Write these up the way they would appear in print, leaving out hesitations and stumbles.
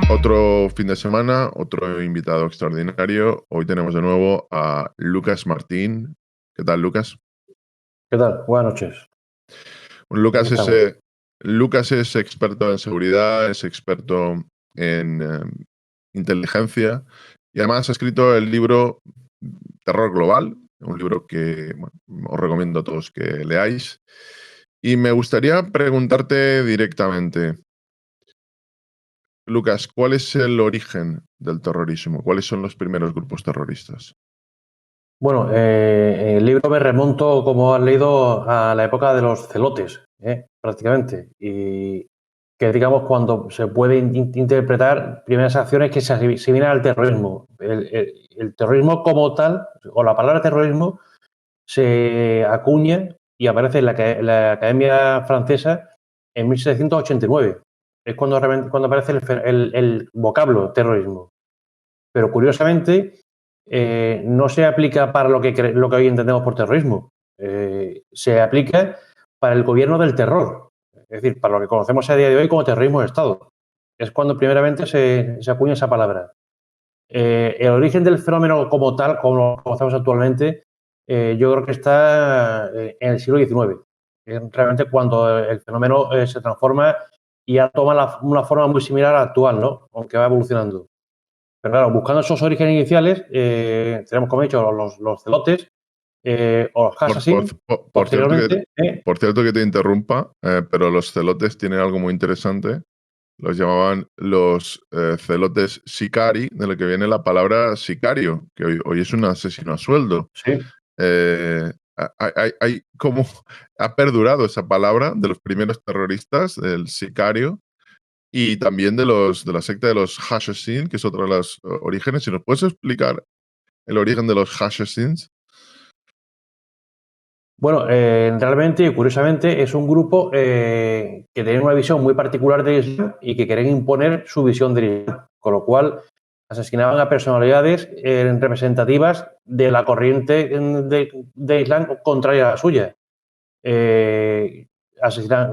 Otro fin de semana, otro invitado extraordinario. Hoy tenemos de nuevo a Lucas Martín. ¿Qué tal, Lucas? ¿Qué tal? Buenas noches. Aquí Lucas es, estamos. Lucas es experto en seguridad, es experto en inteligencia y además ha escrito el libro Terror Global, un libro que os recomiendo a todos que leáis. Y me gustaría preguntarte directamente, Lucas, ¿cuál es el origen del terrorismo? ¿Cuáles son los primeros grupos terroristas? Bueno, en el libro me remonto, como has leído, a la época de los celotes, prácticamente. Y que, digamos, cuando se puede interpretar primeras acciones que se asimilan al terrorismo. El terrorismo como tal, o la palabra terrorismo, se acuña y aparece en la Academia Francesa en 1789. Es cuando aparece el vocablo terrorismo. Pero curiosamente no se aplica para lo que hoy entendemos por terrorismo. Se aplica para el gobierno del terror, es decir, para lo que conocemos a día de hoy como terrorismo de Estado. Es cuando primeramente se acuña esa palabra. El origen del fenómeno como tal, como lo conocemos actualmente, yo creo que está en el siglo XIX. Es realmente cuando el fenómeno se transforma y ya toma una forma muy similar a la actual, ¿no? Aunque va evolucionando. Pero claro, buscando esos orígenes iniciales, tenemos, como he dicho, los celotes o los Por, por- assassins. por cierto Posteriormente, por cierto que te interrumpa, pero los celotes tienen algo muy interesante. Los llamaban los celotes sicari, de lo que viene la palabra sicario, que hoy es un asesino a sueldo. sí. Hay como ha perdurado esa palabra de los primeros terroristas, el sicario, y también de la secta de los Hashashin, que es otro de los orígenes. Si nos puedes explicar el origen de los Hashashins. Bueno, realmente y curiosamente es un grupo que tiene una visión muy particular del Islam y que quieren imponer su visión del Islam, con lo cual asesinaban a personalidades representativas de la corriente de Islam contraria a la suya.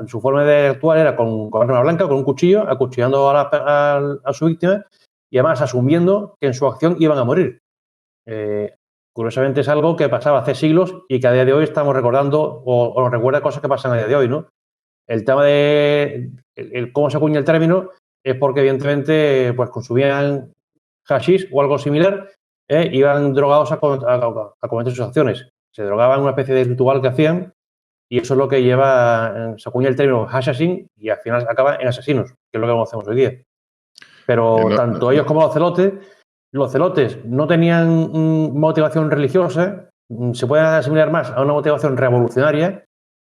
Su forma de actuar era con arma blanca, con un cuchillo, acuchillando a su víctima y además asumiendo que en su acción iban a morir. Eh, Curiosamente es algo que pasaba hace siglos y que a día de hoy estamos recordando o nos recuerda cosas que pasan a día de hoy, ¿no? El tema de cómo se acuña el término es porque evidentemente pues consumían hashish o algo similar, iban drogados a cometer sus acciones. Se drogaban, una especie de ritual que hacían y eso es lo que lleva, se acuña el término assassin y al final acaba en asesinos, que es lo que conocemos hoy día. Que Pero no, tanto ellos como los celotes no tenían motivación religiosa, se pueden asimilar más a una motivación revolucionaria,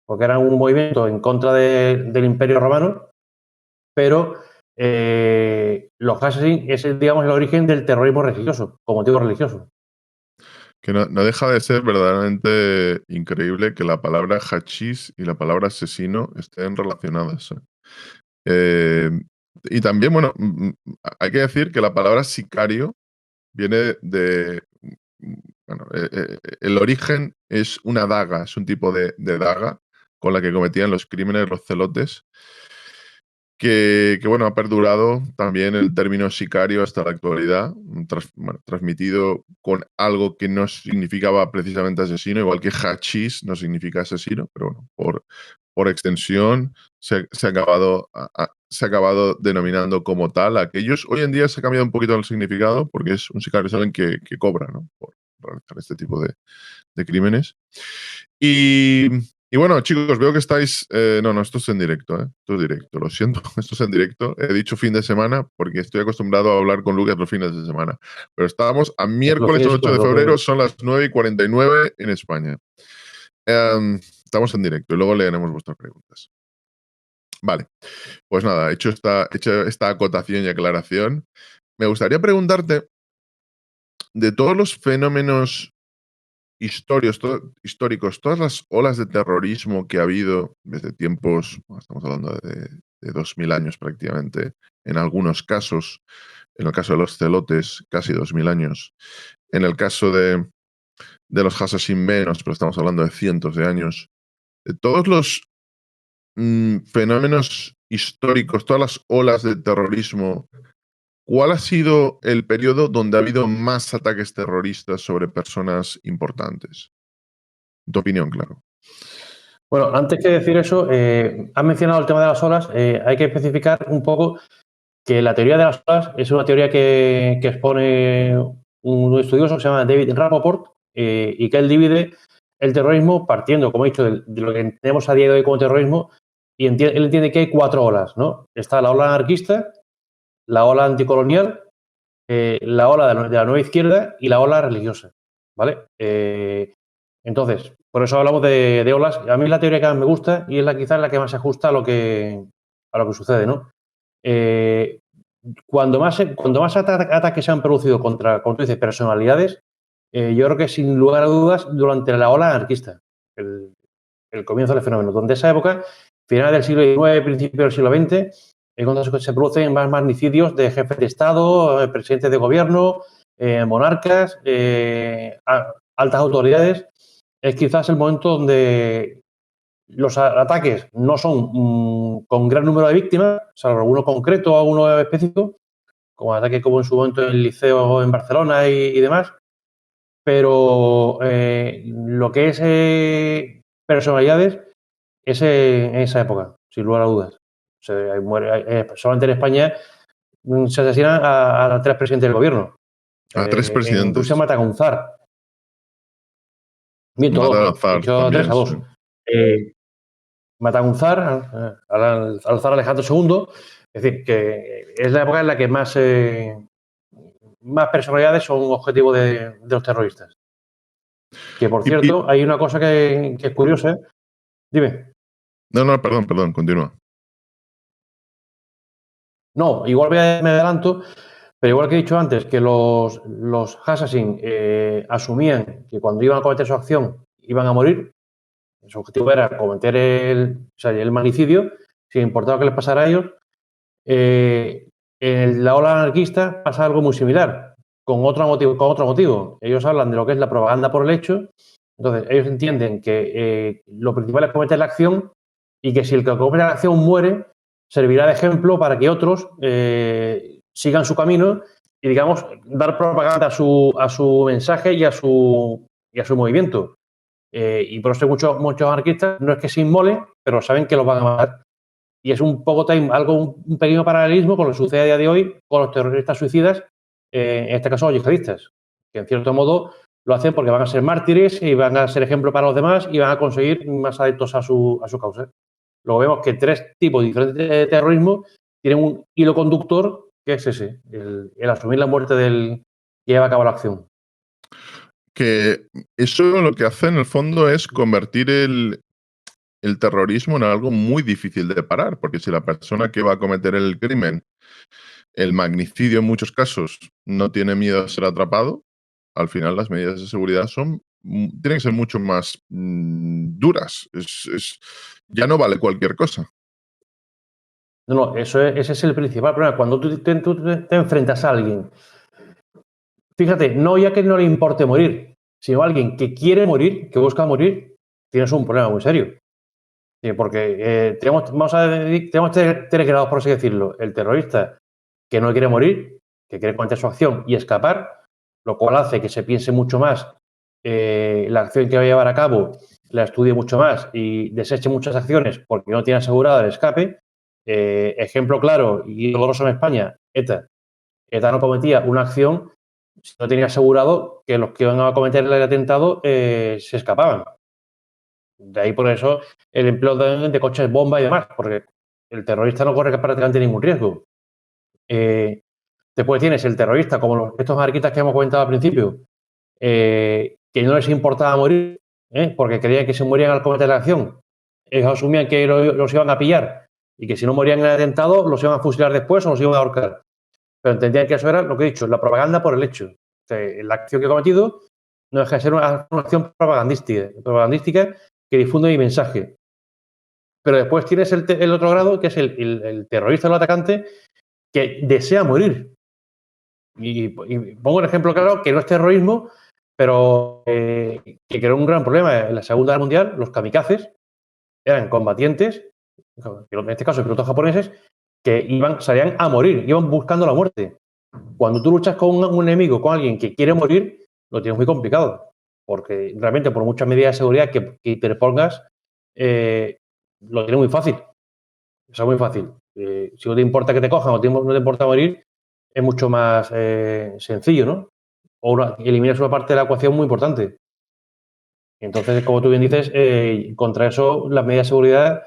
porque eran un movimiento en contra del Imperio Romano, pero los assassins es, digamos, el origen del terrorismo religioso, como motivo religioso. no deja de ser verdaderamente increíble que la palabra hachís y la palabra asesino estén relacionadas. Eh, y también, bueno, hay que decir que la palabra sicario viene de. Bueno, el origen es una daga, es un tipo de daga con la que cometían los crímenes los celotes. Bueno, ha perdurado también el término sicario hasta la actualidad, transmitido con algo que no significaba precisamente asesino, igual que hachís no significa asesino, pero bueno, por extensión se ha acabado denominando como tal a aquellos. Hoy en día se ha cambiado un poquito el significado porque es un sicario, es alguien que cobra, ¿no? Por realizar este tipo de crímenes. Y y bueno, chicos, veo que estáis. No, esto es en directo, ¿eh? Esto es directo, lo siento, esto es en directo. He dicho fin de semana porque estoy acostumbrado a hablar con Lucas los fines de semana. Pero estábamos a Los miércoles fines 8 de los febrero, jueves. son las 9:49 en España. Estamos en directo y luego leeremos vuestras preguntas. Vale, pues nada, hecho esta acotación y aclaración, me gustaría preguntarte de todos los fenómenos históricos, todas las olas de terrorismo que ha habido desde tiempos, bueno, estamos hablando de 2000 años prácticamente, en algunos casos, en el caso de los celotes, casi 2000 años, en el caso de los Hasashin menos, pero estamos hablando de cientos de años, de todos los fenómenos históricos, todas las olas de terrorismo ¿cuál ha sido el periodo donde ha habido más ataques terroristas sobre personas importantes? En tu opinión, claro. Bueno, antes que decir eso, has mencionado el tema de las olas. Hay que especificar un poco que la teoría de las olas es una teoría que expone un estudioso que se llama David Rapoport, y que él divide el terrorismo partiendo, como he dicho, de lo que tenemos a día de hoy como terrorismo, y él entiende que hay 4 olas, ¿no? Está la ola anarquista, la ola anticolonial, la ola de la nueva izquierda y la ola religiosa, ¿vale? Entonces, por eso hablamos de olas. A mí la teoría que más me gusta y es quizás la que más se ajusta a lo que sucede, ¿no? Cuando más ataques se han producido contra, como tú dices, personalidades, yo creo que sin lugar a dudas durante la ola anarquista, el comienzo del fenómeno. Durante esa época, final del siglo XIX, principio del siglo XX, es cuando se producen más magnicidios de jefes de Estado, presidentes de gobierno, monarcas, altas autoridades. Es quizás el momento donde los ataques no son con gran número de víctimas, salvo alguno concreto o alguno específico, como ataques como en su momento en el Liceo en Barcelona y demás, pero lo que es personalidades es en esa época, sin lugar a dudas. O sea, solamente en España se asesinan a 3 presidentes del gobierno. A 3 En Rusia presidentes. matan a un zar. Miento, Matan a 2. De zar hecho, a 3, también, a 2. sí. Matan a un zar, al zar Alejandro II. Es decir, que es la época en la que más personalidades son objetivo de los terroristas. Que, por cierto, hay una cosa que es curiosa. Dime. No, perdón, continúa. No, igual me adelanto, pero igual que he dicho antes, que los assassins asumían que cuando iban a cometer su acción iban a morir. Su objetivo era cometer el magnicidio, sin importar lo que les pasara a ellos. En la ola anarquista pasa algo muy similar, con otro motivo. Ellos hablan de lo que es la propaganda por el hecho. Entonces, ellos entienden que lo principal es cometer la acción y que si el que comete la acción muere, servirá de ejemplo para que otros sigan su camino y, digamos, dar propaganda a su mensaje y a su movimiento. Y por eso muchos anarquistas no es que se inmolen, pero saben que los van a matar. Y es un poco un pequeño paralelismo con lo que sucede a día de hoy con los terroristas suicidas, en este caso los yihadistas, que en cierto modo lo hacen porque van a ser mártires y van a ser ejemplo para los demás y van a conseguir más adeptos a su causa. Luego vemos que 3 tipos diferentes de terrorismo tienen un hilo conductor que es ese, el asumir la muerte del que lleva a cabo la acción. Que eso lo que hace en el fondo es convertir el terrorismo en algo muy difícil de parar, porque si la persona que va a cometer el crimen, el magnicidio en muchos casos, no tiene miedo a ser atrapado, al final las medidas de seguridad tienen que ser mucho más duras. Ya no vale cualquier cosa. No, ese es el principal problema. Cuando tú te enfrentas a alguien, fíjate, no ya que no le importe morir, sino a alguien que quiere morir, que busca morir, tienes un problema muy serio. Porque tenemos 3 grados, por así decirlo. El terrorista que no quiere morir, que quiere cometer su acción y escapar, lo cual hace que se piense mucho más la acción que va a llevar a cabo, la estudie mucho más y deseche muchas acciones porque no tiene asegurado el escape. Ejemplo claro y doloroso en España, ETA. ETA no cometía una acción si no tenía asegurado que los que iban a cometer el atentado se escapaban. De ahí por eso el empleo de coches bomba y demás, porque el terrorista no corre prácticamente ningún riesgo. Después tienes el terrorista, como estos anarquistas que hemos comentado al principio, que no les importaba morir, porque creían que se morían al cometer la acción. Ellos asumían que los iban a pillar y que si no morían en el atentado los iban a fusilar después o los iban a ahorcar. Pero entendían que eso era lo que he dicho, la propaganda por el hecho. O sea, la acción que he cometido no deja de ser una acción propagandística que difunde mi mensaje. Pero después tienes el otro grado, que es el terrorista o el atacante que desea morir. Y pongo un ejemplo claro que no es terrorismo, pero que creó un gran problema. En la Segunda Guerra Mundial, los kamikazes eran combatientes, en este caso pilotos japoneses, que salían a morir, iban buscando la muerte. Cuando tú luchas con un enemigo, con alguien que quiere morir, lo tienes muy complicado, porque realmente por muchas medidas de seguridad que te pongas, lo tienes muy fácil. Eso es muy fácil. Si no te importa que te cojan o no te importa morir, es mucho más sencillo, ¿no? Eliminas una parte de la ecuación muy importante. Entonces, como tú bien dices, contra eso las medidas de seguridad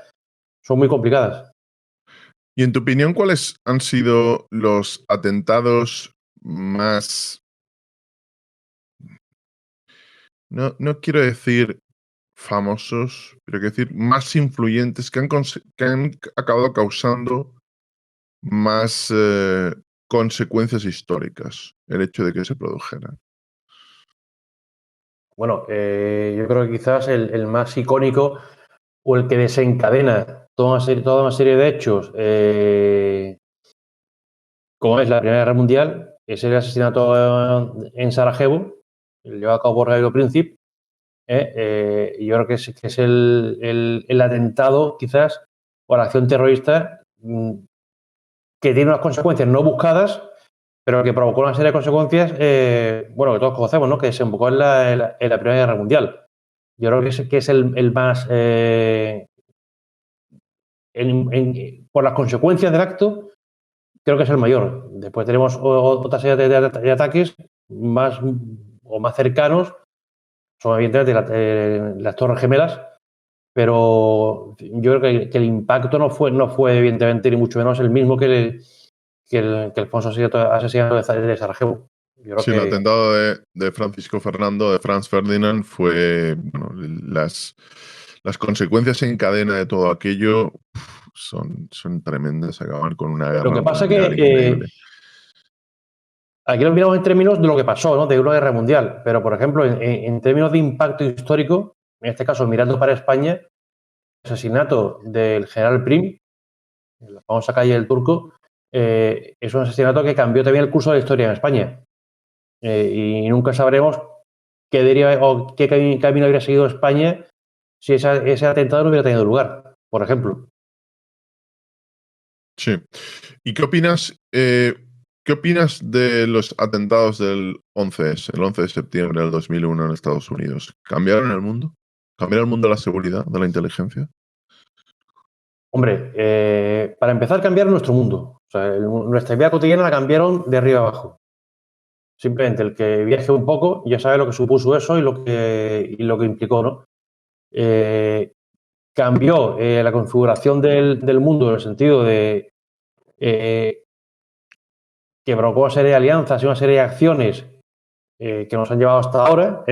son muy complicadas. Y en tu opinión, ¿cuáles han sido los atentados más, no quiero decir famosos, pero quiero decir más influyentes que han acabado causando más consecuencias históricas el hecho de que se produjeran? Bueno, yo creo que quizás el más icónico o el que desencadena toda una serie de hechos, como es la Primera Guerra Mundial, es el asesinato en Sarajevo, llevado a cabo por Gabriel Príncipe. Y yo creo que es el atentado, quizás, o la acción terrorista que tiene unas consecuencias no buscadas, pero que provocó una serie de consecuencias, bueno, que todos conocemos, ¿no? Que desembocó en la Primera Guerra Mundial. Yo creo que es el más, por las consecuencias del acto, creo que es el mayor. Después tenemos otra serie de ataques más o más cercanos, son evidentemente las Torres Gemelas, pero yo creo que el impacto no fue evidentemente ni mucho menos el mismo que Alfonso asesinato de Sarajevo. Yo creo Sí, el que atentado de Francisco Fernando, de Franz Ferdinand, fue, bueno, las consecuencias en cadena de todo aquello son tremendas, acaban con una lo guerra que pasa mundial que increíble. aquí lo miramos en términos de lo que pasó, ¿no? De una guerra mundial, pero por ejemplo, en términos de impacto histórico, en este caso mirando para España, el asesinato del general Prim, en la famosa calle del Turco, es un asesinato que cambió también el curso de la historia en España. Y nunca sabremos qué deriva o qué camino habría seguido España si ese atentado no hubiera tenido lugar, por ejemplo. Sí. ¿Y qué opinas de los atentados del 11S, el 11 de septiembre del 2001 en Estados Unidos? ¿Cambiaron el mundo? ¿Cambiaron el mundo de la seguridad, de la inteligencia? Hombre, para empezar, cambiaron nuestro mundo. O sea, nuestra vida cotidiana la cambiaron de arriba abajo. Simplemente el que viaje un poco ya sabe lo que supuso eso y lo que implicó, ¿no? Eh, cambió la configuración del mundo en el sentido de eh, que provocó una serie de alianzas y una serie de acciones que nos han llevado hasta ahora.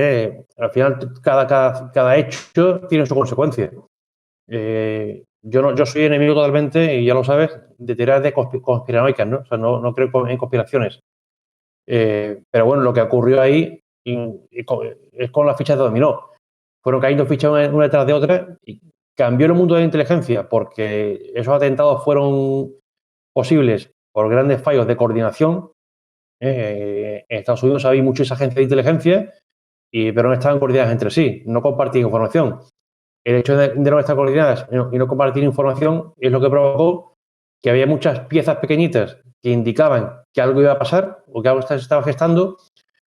Al final, cada hecho tiene su consecuencia. Yo soy enemigo totalmente, y ya lo sabes, de teorías de conspiranoicas, ¿no? O sea, no creo en conspiraciones. Pero bueno, lo que ocurrió ahí es con las fichas de dominó. Fueron cayendo fichas una detrás de otra y cambió el mundo de la inteligencia porque esos atentados fueron posibles por grandes fallos de coordinación. En Estados Unidos había muchas agencias de inteligencia, pero no estaban coordinadas entre sí, no compartían información. El hecho de no estar coordinadas y no compartir información es lo que provocó que había muchas piezas pequeñitas que indicaban que algo iba a pasar o que algo se estaba gestando,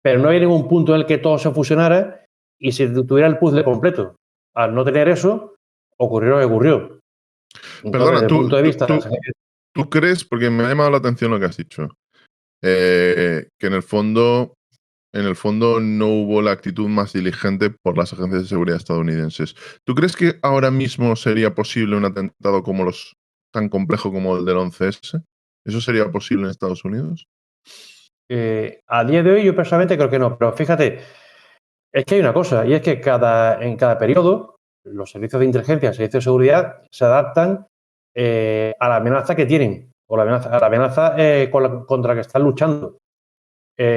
pero no había ningún punto en el que todo se fusionara y se tuviera el puzzle completo. Al no tener eso, ocurrió lo que ocurrió. Entonces, Perdona, desde el punto de vista... ¿tú crees, porque me ha llamado la atención lo que has dicho, que en el fondo no hubo la actitud más diligente por las agencias de seguridad estadounidenses? ¿Tú crees que ahora mismo sería posible un atentado tan complejo como el del 11S? ¿Eso sería posible en Estados Unidos? a día de hoy yo personalmente creo que no, pero fíjate, es que hay una cosa, y es que en cada periodo los servicios de inteligencia, servicios de seguridad se adaptan a la amenaza que tienen o a la amenaza contra la que están luchando.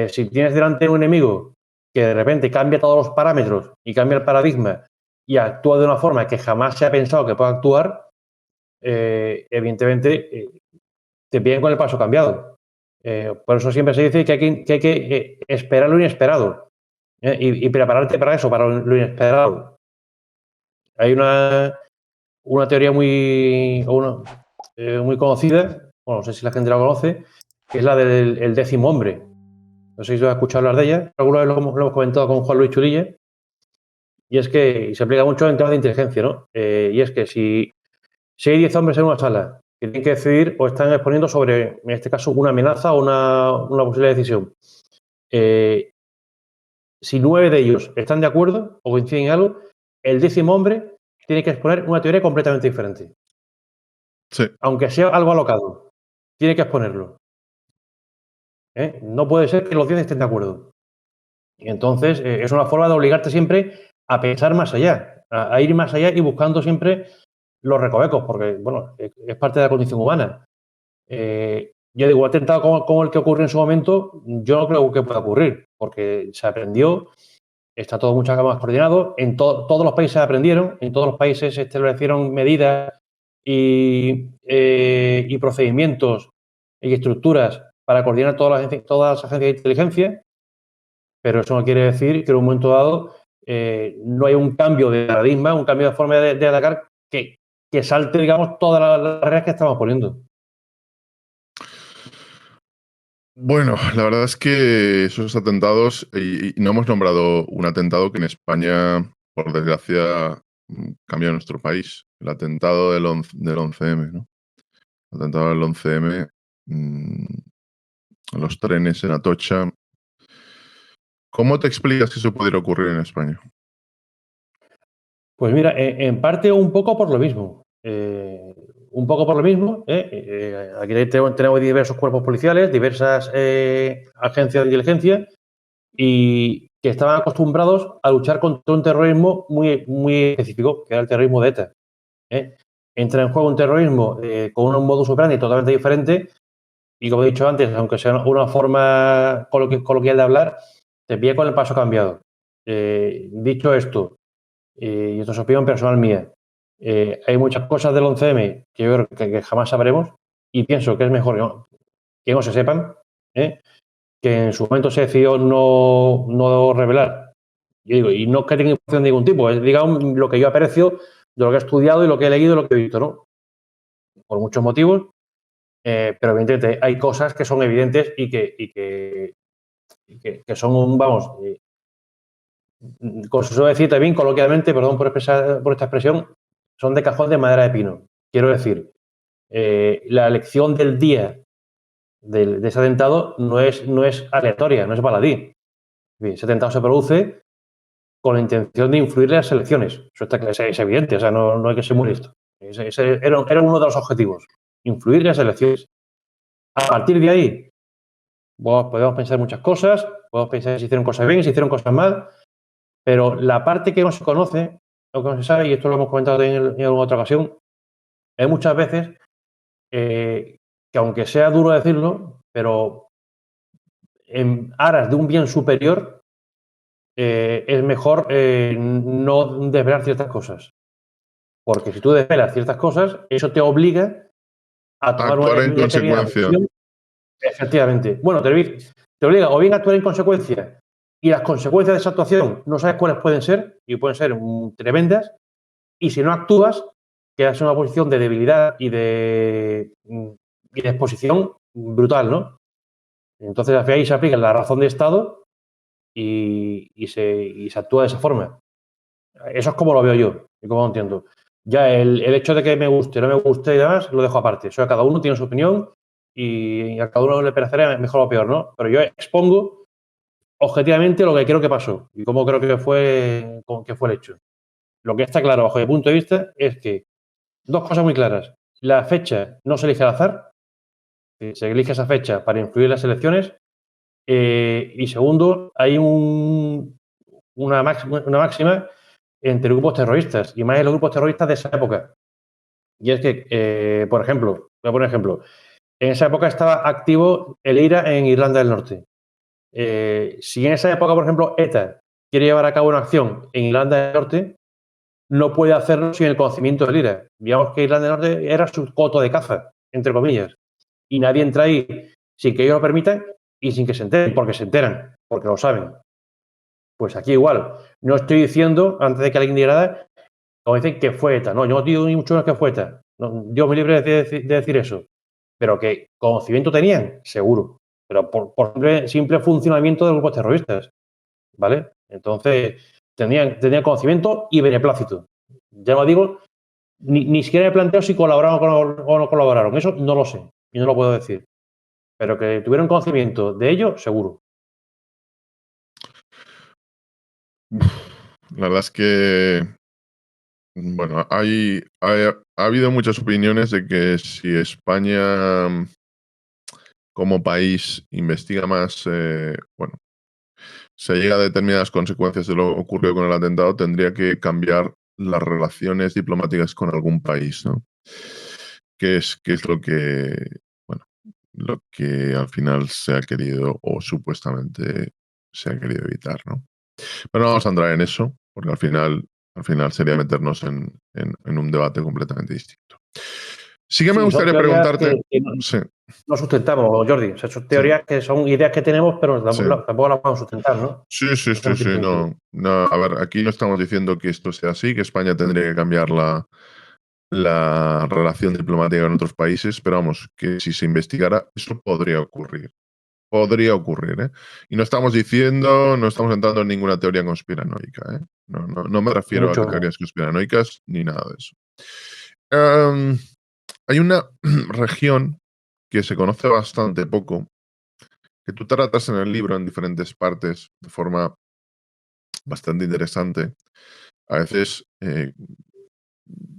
Si tienes delante un enemigo que de repente cambia todos los parámetros y cambia el paradigma y actúa de una forma que jamás se ha pensado que pueda actuar, evidentemente te piden con el paso cambiado. Por eso siempre se dice que hay que esperar lo inesperado y prepararte para eso, para lo inesperado. Hay una teoría muy conocida, bueno, no sé si la gente la conoce, que es la del el 10.º hombre. No sé si os has escuchado hablar de ella, alguna vez lo hemos comentado con Juan Luis Chulilla, y es que y se aplica mucho en temas de inteligencia, ¿no? Y es que si hay 10 hombres en una sala que tienen que decidir o están exponiendo sobre, en este caso, una amenaza o una posible decisión, si 9 de ellos están de acuerdo o coinciden en algo, el 10.º hombre tiene que exponer una teoría completamente diferente. Sí. Aunque sea algo alocado, tiene que exponerlo. No puede ser que los 10 estén de acuerdo. Y entonces es una forma de obligarte siempre a pensar más allá, a ir más allá y buscando siempre los recovecos, porque, bueno, es parte de la condición humana. Yo digo, atentado como el que ocurrió en su momento, yo no creo que pueda ocurrir, porque se aprendió, está todo mucho más coordinado, todos los países aprendieron, en todos los países se establecieron medidas y procedimientos y estructuras para coordinar todas las agencias de inteligencia, pero eso no quiere decir que en un momento dado no hay un cambio de paradigma, un cambio de forma de atacar que salte, digamos, todas las reglas que estamos poniendo. Bueno, la verdad es que esos atentados, y no hemos nombrado un atentado que en España, por desgracia, cambió nuestro país. El atentado del 11M, ¿no? El atentado del 11M, los trenes en Atocha. ¿Cómo te explicas que eso pudiera ocurrir en España? Pues mira, en parte un poco por lo mismo. Un poco por lo mismo. Aquí tenemos diversos cuerpos policiales, diversas agencias de inteligencia y que estaban acostumbrados a luchar contra un terrorismo muy, muy específico, que era el terrorismo de ETA. Entra en juego un terrorismo con un modus operandi totalmente diferente y, como he dicho antes, aunque sea una forma coloquial de hablar, te pilla con el paso cambiado. Dicho esto, y esto es opinión personal mía, hay muchas cosas del 11M que yo creo que jamás sabremos y pienso que es mejor que no se sepan, que en su momento se decidió no revelar. Yo digo, y no que tenga información de ningún tipo, es, digamos, lo que yo aprecio de lo que he estudiado y lo que he leído y lo que he visto, ¿no? Por muchos motivos, pero evidentemente hay cosas que son evidentes y que son, vamos, como se suele decir también coloquialmente, perdón por esta expresión, son de cajón de madera de pino. Quiero decir, la elección del día de ese atentado no es aleatoria, no es baladí. Ese atentado se produce con la intención de influir en las elecciones. Eso está, es evidente, o sea, no hay que ser muy listo. Ese era uno de los objetivos, influir en las elecciones. A partir de ahí, podemos pensar muchas cosas, podemos pensar si hicieron cosas bien, si hicieron cosas mal, pero la parte que no se conoce, lo que no se sabe, y esto lo hemos comentado en alguna otra ocasión, hay muchas veces que, aunque sea duro decirlo, pero en aras de un bien superior, es mejor no desvelar ciertas cosas. Porque si tú desvelas ciertas cosas, eso te obliga a tomar una Actuar en determinada consecuencia. decisión. Efectivamente. Bueno, te obliga o bien a actuar en consecuencia y las consecuencias de esa actuación no sabes cuáles pueden ser y pueden ser tremendas. Y si no actúas, quedas en una posición de debilidad y de exposición brutal, ¿no? Entonces, ahí se aplica la razón de Estado y se actúa de esa forma. Eso es como lo veo yo y como lo entiendo. Ya el hecho de que me guste, no me guste y demás, lo dejo aparte. O sea, cada uno tiene su opinión y a cada uno le parecerá mejor o peor, ¿no? Pero yo expongo objetivamente lo que creo que pasó y cómo creo que fue el hecho. Lo que está claro, bajo mi punto de vista, es que dos cosas muy claras. La fecha no se elige al azar, se elige esa fecha para influir en las elecciones. Y segundo, hay una máxima entre grupos terroristas, y más en los grupos terroristas de esa época. Y es que, por ejemplo, voy a poner un ejemplo, en esa época estaba activo el IRA en Irlanda del Norte. Si en esa época, por ejemplo, ETA quiere llevar a cabo una acción en Irlanda del Norte, no puede hacerlo sin el conocimiento del IRA. Digamos que Irlanda del Norte era su coto de caza, entre comillas. Y nadie entra ahí sin que ellos lo permitan y sin que se enteren, porque se enteran, porque lo saben. Pues aquí igual. No estoy diciendo, antes de que alguien diga nada, como dicen que fue ETA. No, yo no digo ni mucho menos que fue ETA. No, Dios me libre de decir eso. pero que conocimiento tenían, seguro, pero por simple funcionamiento de grupos terroristas, ¿vale? Entonces, tenían conocimiento y beneplácito. Ya no digo, ni siquiera me planteo si colaboraron o no colaboraron, eso no lo sé y no lo puedo decir, pero que tuvieron conocimiento de ello, seguro. La verdad es que, bueno, ha habido muchas opiniones de que si España como país investiga más, bueno, se llega a determinadas consecuencias de lo ocurrido con el atentado, tendría que cambiar las relaciones diplomáticas con algún país, ¿no? Que es lo que, bueno, lo que al final se ha querido o supuestamente se ha querido evitar, ¿no? Pero no vamos a entrar en eso, porque al final sería meternos en un debate completamente distinto. Sí que me Sí, son gustaría teorías preguntarte. que Sí, no sustentamos, Jordi. O sea, son sí, teorías que son ideas que tenemos, pero sí. tampoco las podemos sustentar, ¿no? Sí, sí, Eso sí, no sí, tiene sentido. no, no, a ver, aquí no estamos diciendo que esto sea así, que España tendría que cambiar la relación diplomática con otros países, pero vamos, que si se investigara, eso podría ocurrir. Podría ocurrir, ¿eh? Y no estamos entrando en ninguna teoría conspiranoica, ¿eh? No me Ni refiero a mucho menos. teorías conspiranoicas ni nada de eso. Em, Hay una región que se conoce bastante poco, que tú tratas en el libro en diferentes partes de forma bastante interesante. A veces,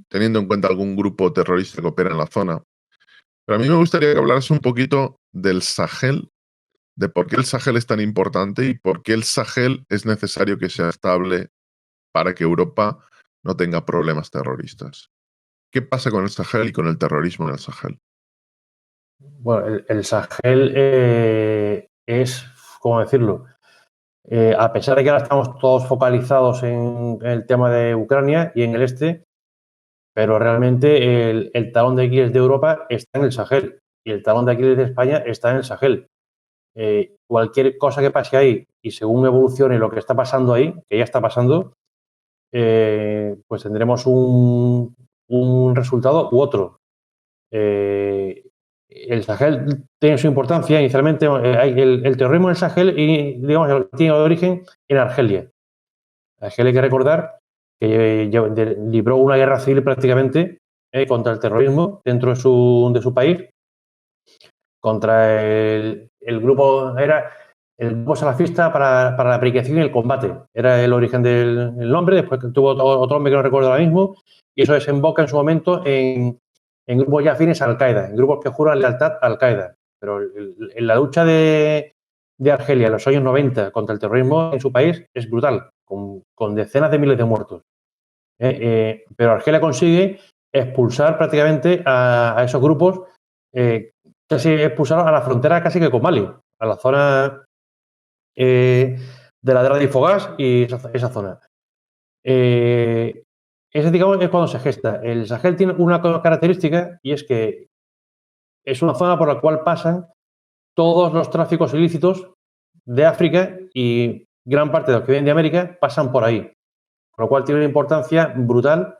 teniendo en cuenta algún grupo terrorista que opera en la zona. Pero a mí me gustaría que hablaras un poquito del Sahel, de por qué el Sahel es tan importante y por qué el Sahel es necesario que sea estable para que Europa no tenga problemas terroristas. ¿Qué pasa con el Sahel y con el terrorismo en el Sahel? Bueno, el Sahel es, ¿cómo decirlo? A pesar de que ahora estamos todos focalizados en el tema de Ucrania y en el este, pero realmente el talón de Aquiles de Europa está en el Sahel y el talón de Aquiles de España está en el Sahel. Cualquier cosa que pase ahí y según evolucione lo que está pasando ahí, que ya está pasando, pues tendremos un resultado u otro. El Sahel tiene su importancia. Inicialmente, el terrorismo en el Sahel y, digamos, tiene origen en Argelia. Argelia hay que recordar que libró una guerra civil prácticamente contra el terrorismo dentro de su país, contra el grupo, era el grupo salafista para la predicación y el combate. Era el origen del nombre, después tuvo otro nombre que no recuerdo ahora mismo, y eso desemboca en su momento en grupos ya afines a Al-Qaeda, en grupos que juran lealtad a Al-Qaeda. Pero en la lucha de Argelia en los años 90 contra el terrorismo en su país es brutal, con decenas de miles de muertos. Pero Argelia consigue expulsar prácticamente a esos grupos, casi expulsaron a la frontera casi que con Mali, a la zona de la guerra de Ifogás y esa zona. Ese, digamos, es cuando se gesta. El Sahel tiene una característica y es que es una zona por la cual pasan todos los tráficos ilícitos de África y gran parte de los que vienen de América pasan por ahí, por lo cual tiene una importancia brutal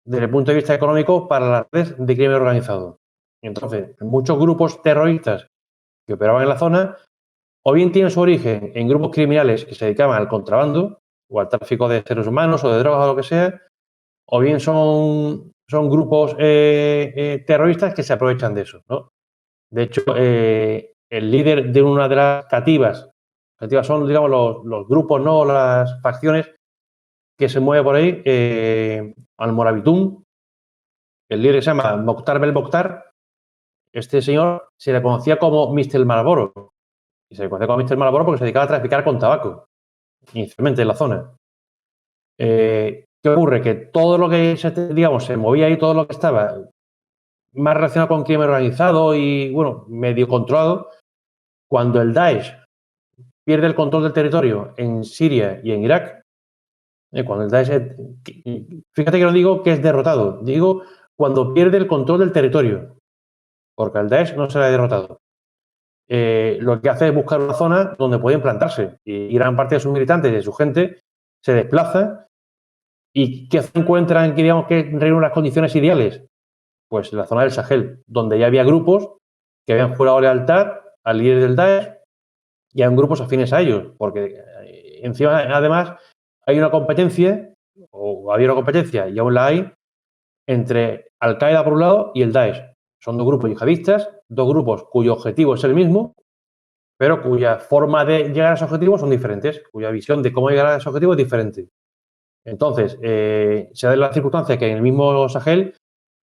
desde el punto de vista económico para las redes de crimen organizado. Entonces, muchos grupos terroristas que operaban en la zona o bien tienen su origen en grupos criminales que se dedicaban al contrabando o al tráfico de seres humanos o de drogas o lo que sea, o bien son grupos terroristas que se aprovechan de eso, ¿no? De hecho, el líder de una de las cativas son, digamos, los grupos, no las facciones que se mueve por ahí, Al-Morabitun, el líder se llama Mokhtar Belmokhtar. Este señor se le conocía como Mr. Marlboro. Y se le conocía como Mr. Marlboro porque se dedicaba a traficar con tabaco, inicialmente en la zona. ¿Qué ocurre? Que todo lo que se movía ahí, todo lo que estaba más relacionado con crimen organizado y, bueno, medio controlado, cuando el Daesh pierde el control del territorio en Siria y en Irak, cuando el Daesh, fíjate que no digo que es derrotado, digo cuando pierde el control del territorio, porque al Daesh no se le ha derrotado. Lo que hace es buscar una zona donde puede implantarse y gran parte de sus militantes y de su gente se desplaza y ¿qué encuentran que, digamos, que reúnen las condiciones ideales? Pues en la zona del Sahel, donde ya había grupos que habían jurado lealtad al líder del Daesh y a grupos afines a ellos, porque encima, además, hay una competencia, o había una competencia, y aún la hay, entre Al-Qaeda por un lado y el Daesh. Son dos grupos yihadistas, dos grupos cuyo objetivo es el mismo, pero cuya forma de llegar a esos objetivos son diferentes, cuya visión de cómo llegar a esos objetivos es diferente. Entonces, se da la circunstancia que en el mismo Sahel,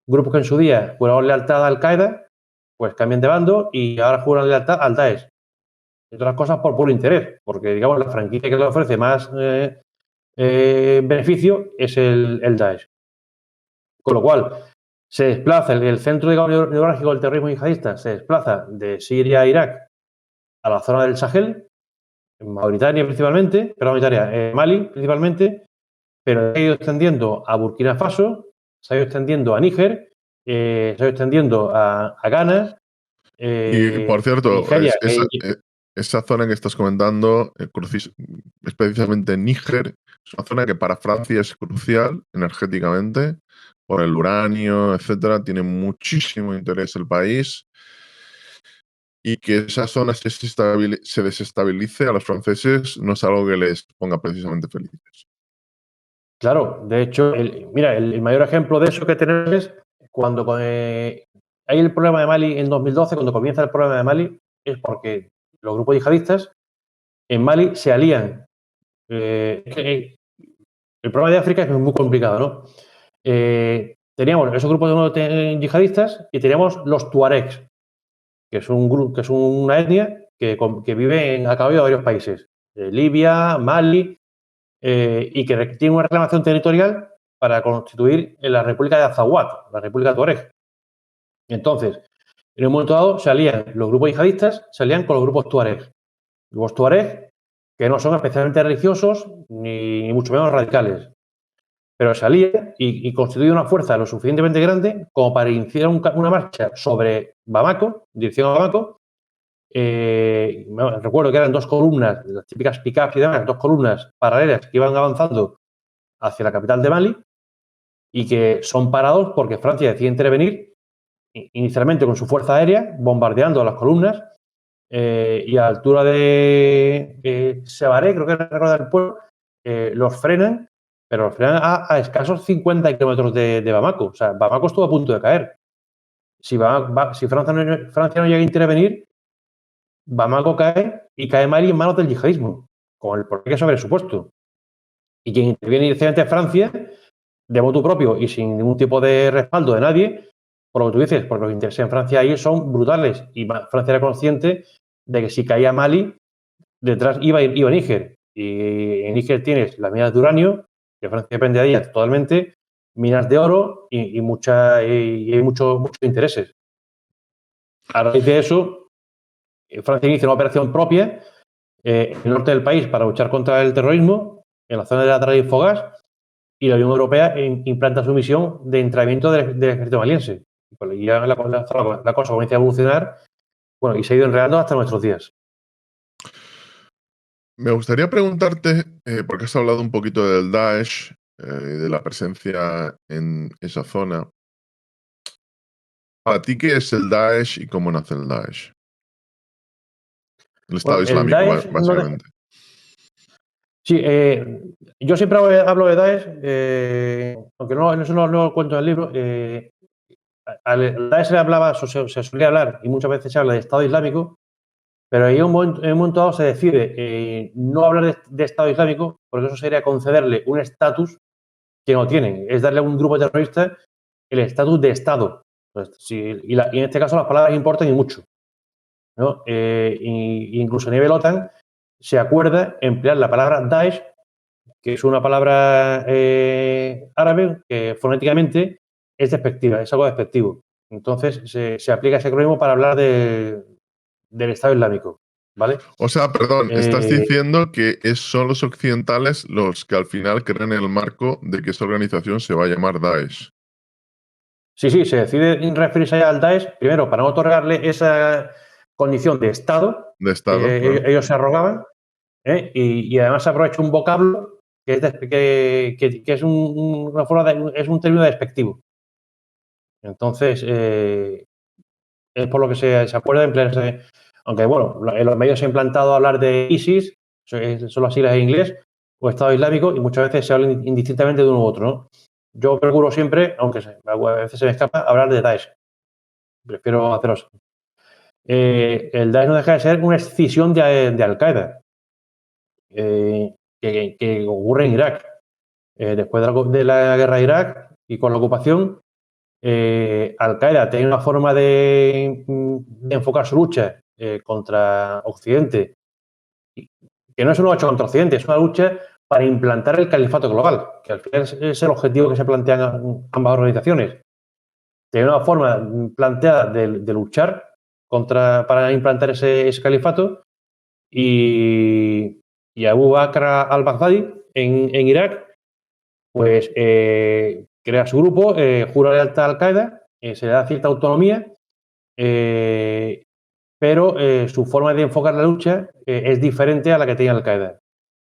grupos que en su día juraron lealtad a Al-Qaeda, pues cambian de bando y ahora juran lealtad al Daesh. Entre otras cosas por puro interés, porque, digamos, la franquicia que le ofrece más beneficio es el Daesh. Con lo cual, se desplaza el centro, digamos, neurálgico del terrorismo yihadista, se desplaza de Siria a Irak a la zona del Sahel, en Mauritania principalmente, Mali principalmente, pero se ha ido extendiendo a Burkina Faso, se ha ido extendiendo a Níger, se ha ido extendiendo a Ghana. Y por cierto, Nigeria, esa zona que estás comentando es precisamente Níger, es una zona que para Francia es crucial energéticamente, por el uranio, etcétera. Tiene muchísimo interés el país. Y que esa zona se desestabilice a los franceses no es algo que les ponga precisamente felices. Claro, de hecho, el mayor ejemplo de eso que tenemos es cuando hay el problema de Mali en 2012, cuando comienza el problema de Mali, es porque los grupos yihadistas en Mali se alían. El problema de África es muy complicado, ¿no? Teníamos esos grupos de yihadistas y teníamos los tuaregs, que es una etnia que vive a caballo de varios países, Libia, Mali, y que tiene una reclamación territorial para constituir en la República de Azawad, la República Tuareg. Entonces, en un momento dado se alían los grupos yihadistas, se alían con los grupos tuareg. Los tuareg, que no son especialmente religiosos ni mucho menos radicales, pero se alían y constituyen una fuerza lo suficientemente grande como para iniciar una marcha sobre Bamako, dirección a Bamako. Recuerdo que eran dos columnas, las típicas pick-ups y demás, dos columnas paralelas que iban avanzando hacia la capital de Mali y que son parados porque Francia decide intervenir inicialmente con su fuerza aérea, bombardeando las columnas y a la altura de Sebaré, creo que era el pueblo, los frenan, pero los frenan a escasos 50 kilómetros de Bamako. O sea, Bamako estuvo a punto de caer. Si Francia no llega a intervenir, Bamako cae y cae Mali en manos del yihadismo, con el porqué sobre su puesto. Y quien interviene inicialmente es Francia, de motu propio y sin ningún tipo de respaldo de nadie, por lo que tú dices, porque los intereses en Francia ahí son brutales. Y Francia era consciente de que si caía Mali, detrás iba Níger. Y en Níger tienes las minas de uranio, que Francia depende de ellas totalmente, minas de oro y hay muchos intereses. A raíz de eso, Francia inicia una operación propia en el norte del país para luchar contra el terrorismo, en la zona de la Dara y Fogas, y la Unión Europea implanta su misión de entrenamiento del ejército maliense. Y ya la cosa comienza a evolucionar, bueno, y se ha ido enredando hasta nuestros días. Me gustaría preguntarte, porque has hablado un poquito del Daesh, de la presencia en esa zona. ¿Para ti qué es el Daesh y cómo nace el Daesh? El Estado Islámico, básicamente. Sí, yo siempre hablo de Daesh, aunque eso no lo cuento en el libro. Al Daesh se solía hablar, y muchas veces se habla de Estado Islámico, pero en un momento dado se decide no hablar de Estado Islámico, porque eso sería concederle un estatus que no tienen, es darle a un grupo terrorista el estatus de Estado. Entonces, y en este caso las palabras importan y mucho, ¿no? Incluso a nivel OTAN se acuerda emplear la palabra Daesh, que es una palabra árabe que fonéticamente es despectiva, es algo despectivo. Entonces se aplica ese acrónimo para hablar del Estado Islámico, ¿vale? O sea, perdón, estás diciendo que son los occidentales los que al final creen el marco de que esa organización se va a llamar Daesh. Sí, se decide referirse al Daesh, primero, para no otorgarle esa condición de Estado, claro. ellos se arrogaban, y además se aprovecha un vocablo que es una forma es un término despectivo. Entonces, es por lo que se acuerda emplearse. Aunque, bueno, en los medios se ha implantado hablar de ISIS, son las siglas en inglés, o Estado Islámico, y muchas veces se habla indistintamente de uno u otro, ¿no? Yo procuro siempre, aunque a veces se me escapa, hablar de Daesh. Prefiero hacerlo así. El Daesh no deja de ser una escisión de Al-Qaeda, que ocurre en Irak. Después de la guerra de Irak y con la ocupación, Al-Qaeda tiene una forma de enfocar su lucha contra Occidente, que no es una lucha contra Occidente, es una lucha para implantar el califato global, que al final es el objetivo que se plantean ambas organizaciones. Tiene una forma planteada de luchar para implantar ese califato, y Abu Bakr al-Baghdadi en Irak, pues crea su grupo, jura lealtad a Al-Qaeda, se le da cierta autonomía, pero su forma de enfocar la lucha es diferente a la que tiene Al-Qaeda.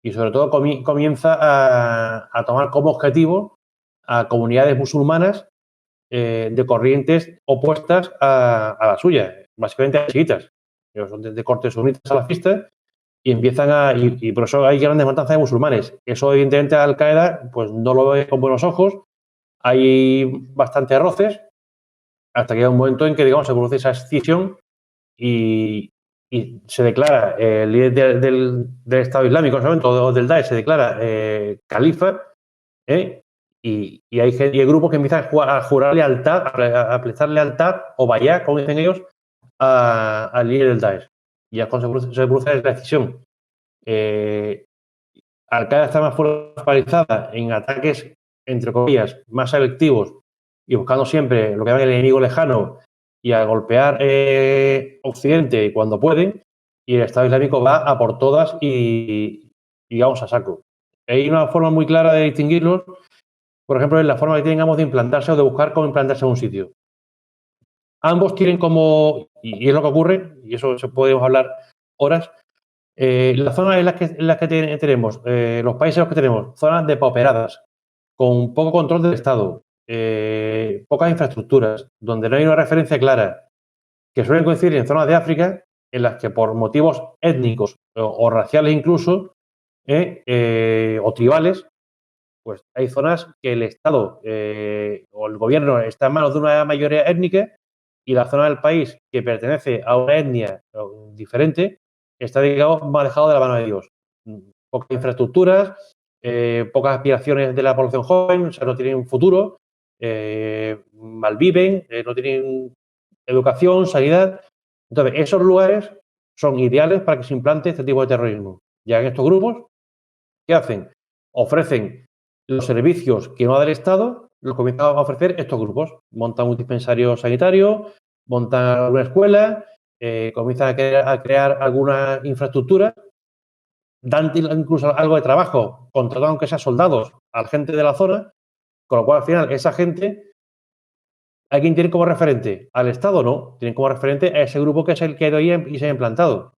Y sobre todo comienza a tomar como objetivo a comunidades musulmanas de corrientes opuestas a la suya, básicamente a chiitas. Ellos son de corte sunitas salafistas y empiezan y por eso hay grandes matanzas de musulmanes. Eso, evidentemente, Al-Qaeda pues no lo ve con buenos ojos. Hay bastantes roces hasta que llega un momento en que, digamos, se produce esa escisión y se declara el líder del Estado Islámico, en ese momento, o del Daesh, se declara califa, y hay grupos que empiezan a jurar lealtad, a prestar lealtad o bayá, como dicen ellos, al líder del Daesh. Y ya cuando se produce la decisión. Al-Qaeda está más focalizada en ataques, entre comillas, más selectivos y buscando siempre lo que llaman el enemigo lejano y a golpear Occidente cuando pueden, y el Estado Islámico va a por todas y vamos a saco. Hay una forma muy clara de distinguirlos, por ejemplo, en la forma que tengamos de implantarse o de buscar cómo implantarse en un sitio. Ambos tienen y es lo que ocurre, y eso se podemos hablar horas, las zonas en las que tenemos, los países en los que tenemos, zonas depauperadas, con poco control del Estado, pocas infraestructuras, donde no hay una referencia clara, que suelen coincidir en zonas de África, en las que por motivos étnicos o raciales incluso, o tribales, pues hay zonas que el Estado o el gobierno está en manos de una mayoría étnica y la zona del país que pertenece a una etnia diferente está, digamos, manejado de la mano de Dios. Pocas infraestructuras, pocas aspiraciones de la población joven, o sea, no tienen futuro, malviven, no tienen educación, sanidad. Entonces, esos lugares son ideales para que se implante este tipo de terrorismo. Ya en estos grupos, ¿qué hacen? Ofrecen los servicios que no da el Estado, los comienzan a ofrecer estos grupos. Montan un dispensario sanitario, montan alguna escuela, comienzan a crear alguna infraestructura, dan incluso algo de trabajo, contratan aunque sea soldados a la gente de la zona, con lo cual al final esa gente, ¿a quién tiene como referente? ¿Al Estado? No, tienen como referente a ese grupo que es el que ha ido ahí y se ha implantado.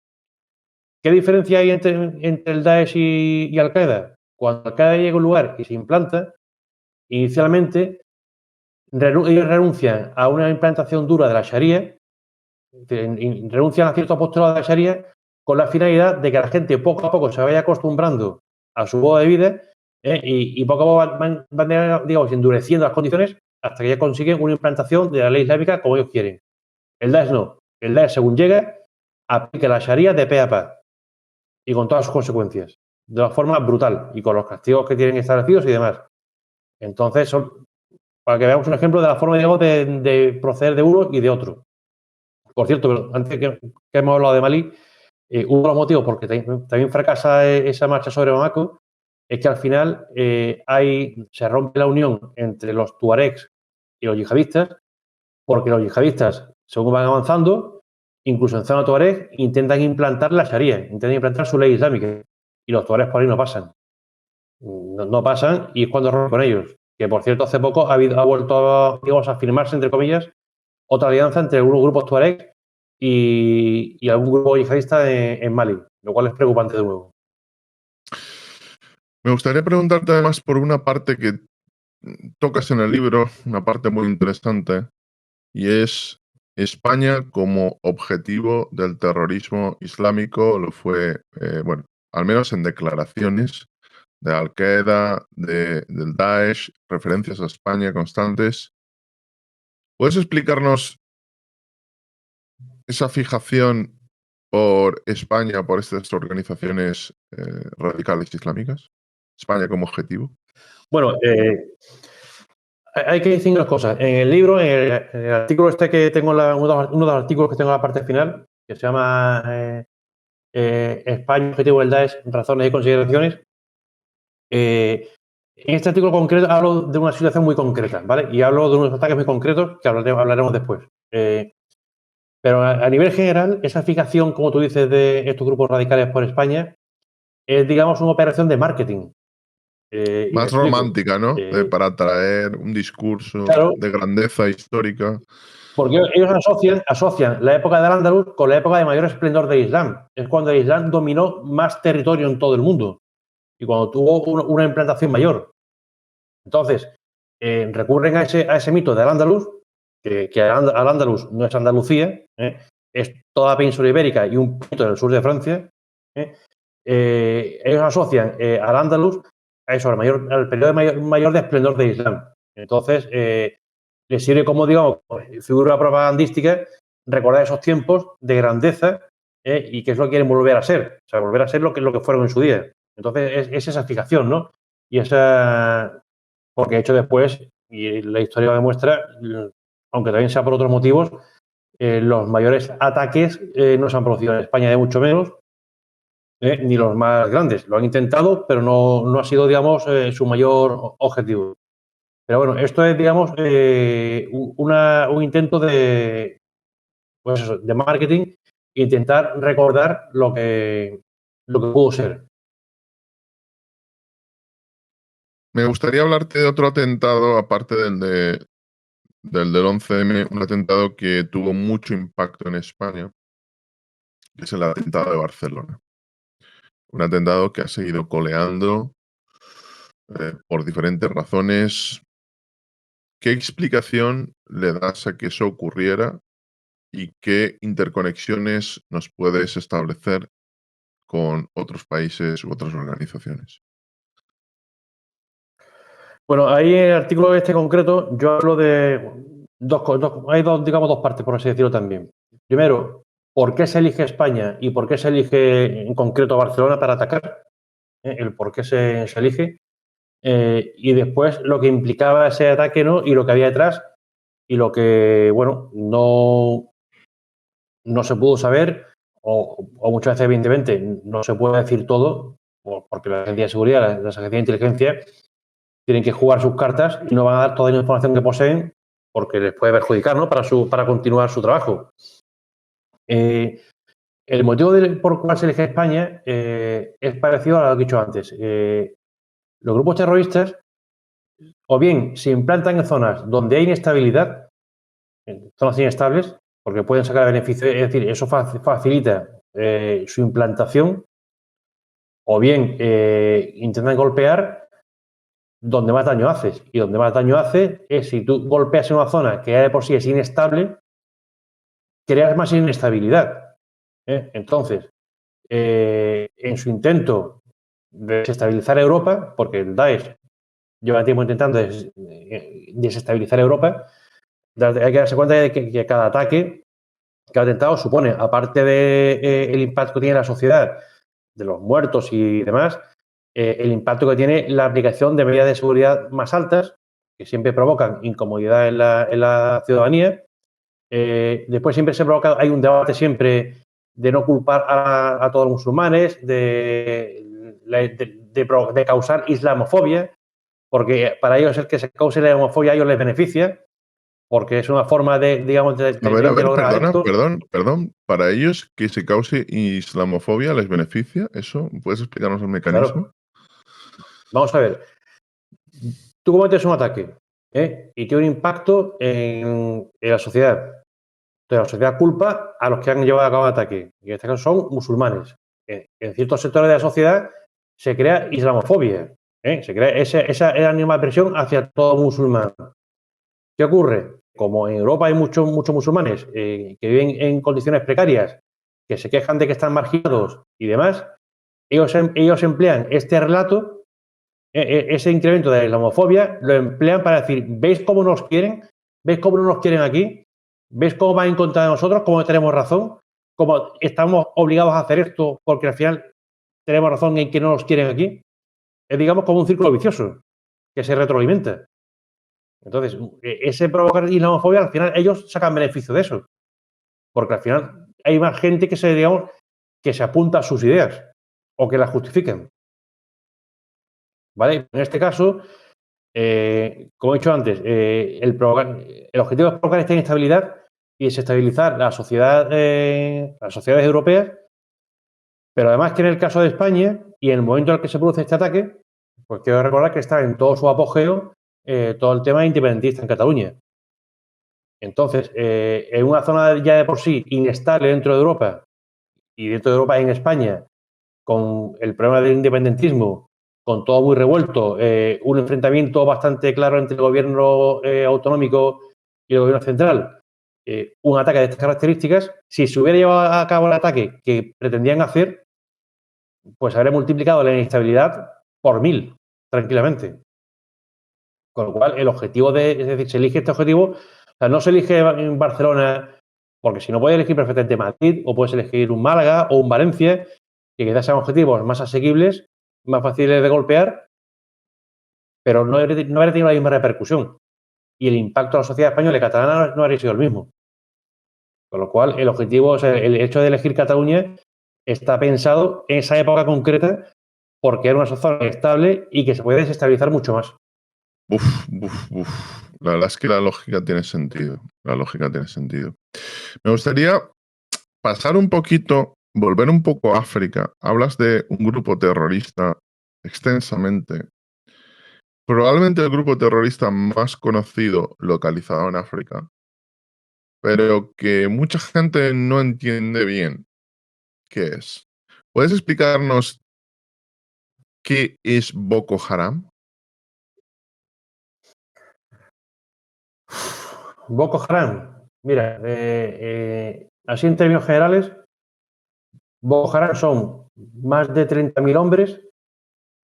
¿Qué diferencia hay entre el Daesh y Al-Qaeda? Cuando Al-Qaeda llega a un lugar y se implanta, inicialmente ellos renuncian a una implantación dura de la Sharia, renuncian a cierto postulado de la Sharia con la finalidad de que la gente poco a poco se vaya acostumbrando a su modo de vida, y poco a poco van, digamos, endureciendo las condiciones hasta que ya consiguen una implantación de la ley islámica como ellos quieren. El Daesh no. El Daesh, según llega, aplica la Sharia de pe a pa y con todas sus consecuencias, de una forma brutal y con los castigos que tienen establecidos y demás. Entonces, para que veamos un ejemplo de la forma, digamos, de proceder de uno y de otro. Por cierto, pero antes que hemos hablado de Malí, uno de los motivos por que también fracasa esa marcha sobre Bamako es que al final se rompe la unión entre los tuaregs y los yihadistas, porque los yihadistas, según van avanzando, incluso en zona tuareg, intentan implantar la Sharia, intentan implantar su ley islámica, y los tuaregs por ahí no pasan. No pasan, y es cuando rompen con ellos. Que, por cierto, hace poco ha vuelto, digamos, a firmarse, entre comillas, otra alianza entre algunos grupos tuareg y algún grupo yihadista en Mali, lo cual es preocupante de nuevo. Me gustaría preguntarte además por una parte que tocas en el libro, una parte muy interesante, y es España como objetivo del terrorismo islámico lo fue, bueno, al menos en declaraciones de Al-Qaeda, del Daesh, referencias a España constantes. ¿Puedes explicarnos esa fijación por España, por estas organizaciones radicales islámicas? España como objetivo. Bueno, hay que decir dos cosas. En el libro, en el artículo este que tengo, uno de los artículos que tengo en la parte final, que se llama España, objetivo del Daesh, razones y consideraciones. En este artículo concreto hablo de una situación muy concreta, ¿vale? Y hablo de unos ataques muy concretos que hablaremos después. Pero a nivel general, esa fijación, como tú dices, de estos grupos radicales por España, es, digamos, una operación de marketing. Y me Más explico. romántica, ¿no? Para atraer un discurso Claro, de grandeza histórica. porque ellos asocian la época del Andaluz con la época de mayor esplendor del Islam. Es cuando el Islam dominó más territorio en todo el mundo y cuando tuvo una implantación mayor. Entonces, recurren a ese mito del Andaluz, que al-Ándalus no es Andalucía, es toda la península ibérica y un poquito del sur de Francia. Ellos asocian al Andalus a eso, al periodo mayor de esplendor del Islam. Entonces, les sirve como, digamos, figura propagandística recordar esos tiempos de grandeza y que es lo que quieren volver a ser. O sea, volver a ser lo que fueron en su día. Entonces, es esa fijación, ¿no? Y esa... Porque de hecho después, y la historia lo demuestra, aunque también sea por otros motivos, los mayores ataques no se han producido en España, de mucho menos, ni los más grandes. Lo han intentado, pero no ha sido, digamos, su mayor objetivo. Pero bueno, esto es, digamos, un intento de, pues eso, de marketing, intentar recordar lo que pudo ser. Me gustaría hablarte de otro atentado, aparte del 11M, un atentado que tuvo mucho impacto en España, que es el atentado de Barcelona. Un atentado que ha seguido coleando por diferentes razones. ¿Qué explicación le das a que eso ocurriera y qué interconexiones nos puedes establecer con otros países u otras organizaciones? Bueno, ahí en el artículo este concreto yo hablo de hay digamos, dos partes, por así decirlo también. Primero, ¿por qué se elige España y por qué se elige en concreto Barcelona para atacar? El por qué se elige. Y después lo que implicaba ese ataque, ¿no? Y lo que había detrás y lo que, bueno, no se pudo saber o muchas veces, evidentemente, no se puede decir todo porque la agencia de seguridad, las agencias de inteligencia tienen que jugar sus cartas y no van a dar toda la información que poseen porque les puede perjudicar, ¿no? Para continuar su trabajo. El motivo por el cual se elige España es parecido a lo que he dicho antes. Los grupos terroristas o bien se implantan en zonas donde hay inestabilidad, en zonas inestables, porque pueden sacar beneficio, es decir, eso facilita su implantación, o bien intentan golpear donde más daño haces. Y donde más daño hace es si tú golpeas en una zona que ya de por sí es inestable, creas más inestabilidad. Entonces, en su intento de desestabilizar Europa, porque el Daesh lleva tiempo intentando desestabilizar Europa, hay que darse cuenta de que cada ataque, cada atentado supone, aparte del impacto que tiene en la sociedad, de los muertos y demás, el impacto que tiene la aplicación de medidas de seguridad más altas, que siempre provocan incomodidad en la ciudadanía. Después siempre se provoca, hay un debate siempre de no culpar a todos los musulmanes, de causar islamofobia, porque para ellos el que se cause la islamofobia a ellos les beneficia, porque es una forma de, digamos, de lograr perdona, esto. perdón. ¿Para ellos que se cause islamofobia les beneficia? ¿Eso? ¿Puedes explicarnos el mecanismo? Claro. Vamos a ver. Tú cometes un ataque y tiene un impacto en la sociedad. Entonces, la sociedad culpa a los que han llevado a cabo el ataque. Y en este caso son musulmanes. En ciertos sectores de la sociedad se crea islamofobia. Se crea esa animadversión hacia todo musulmán. ¿Qué ocurre? como en Europa hay muchos musulmanes que viven en condiciones precarias, que se quejan de que están marginados y demás, ellos emplean este relato, ese incremento de la homofobia, lo emplean para decir, ¿veis cómo nos quieren? ¿Veis cómo no nos quieren aquí? ¿Veis cómo van en contra de nosotros? ¿Cómo tenemos razón? ¿Cómo estamos obligados a hacer esto porque al final tenemos razón en que no nos quieren aquí? Es, digamos, como un círculo vicioso que se retroalimenta. Entonces, ese provocar islamofobia, al final ellos sacan beneficio de eso. Porque al final hay más gente que digamos, que se apunta a sus ideas o que las justifiquen. ¿Vale? En este caso, como he dicho antes, el objetivo es provocar esta inestabilidad y desestabilizar las sociedades europeas, pero además que en el caso de España y en el momento en el que se produce este ataque, pues quiero recordar que está en todo su apogeo todo el tema independentista en Cataluña. Entonces, en una zona ya de por sí inestable dentro de Europa y dentro de Europa en España, con el problema del independentismo, con todo muy revuelto, un enfrentamiento bastante claro entre el gobierno autonómico y el gobierno central, un ataque de estas características, si se hubiera llevado a cabo el ataque que pretendían hacer, pues habría multiplicado la inestabilidad por 1000, tranquilamente. Con lo cual, el objetivo es decir, se elige este objetivo, o sea, no se elige en Barcelona, porque si no puedes elegir perfectamente Madrid, o puedes elegir un Málaga o un Valencia, que quizás sean objetivos más asequibles, más fáciles de golpear, pero no habría tenido la misma repercusión. Y el impacto a la sociedad española y catalana no habría sido el mismo. Con lo cual, el objetivo, o sea, el hecho de elegir Cataluña está pensado en esa época concreta porque era una zona estable y que se puede desestabilizar mucho más. La verdad es que la lógica tiene sentido. La lógica tiene sentido. Me gustaría pasar un poquito, volver un poco a África. Hablas de un grupo terrorista extensamente. Probablemente el grupo terrorista más conocido localizado en África, pero que mucha gente no entiende bien qué es. ¿Puedes explicarnos qué es Boko Haram? Boko Haram, mira, así en términos generales, Boko Haram son más de 30.000 hombres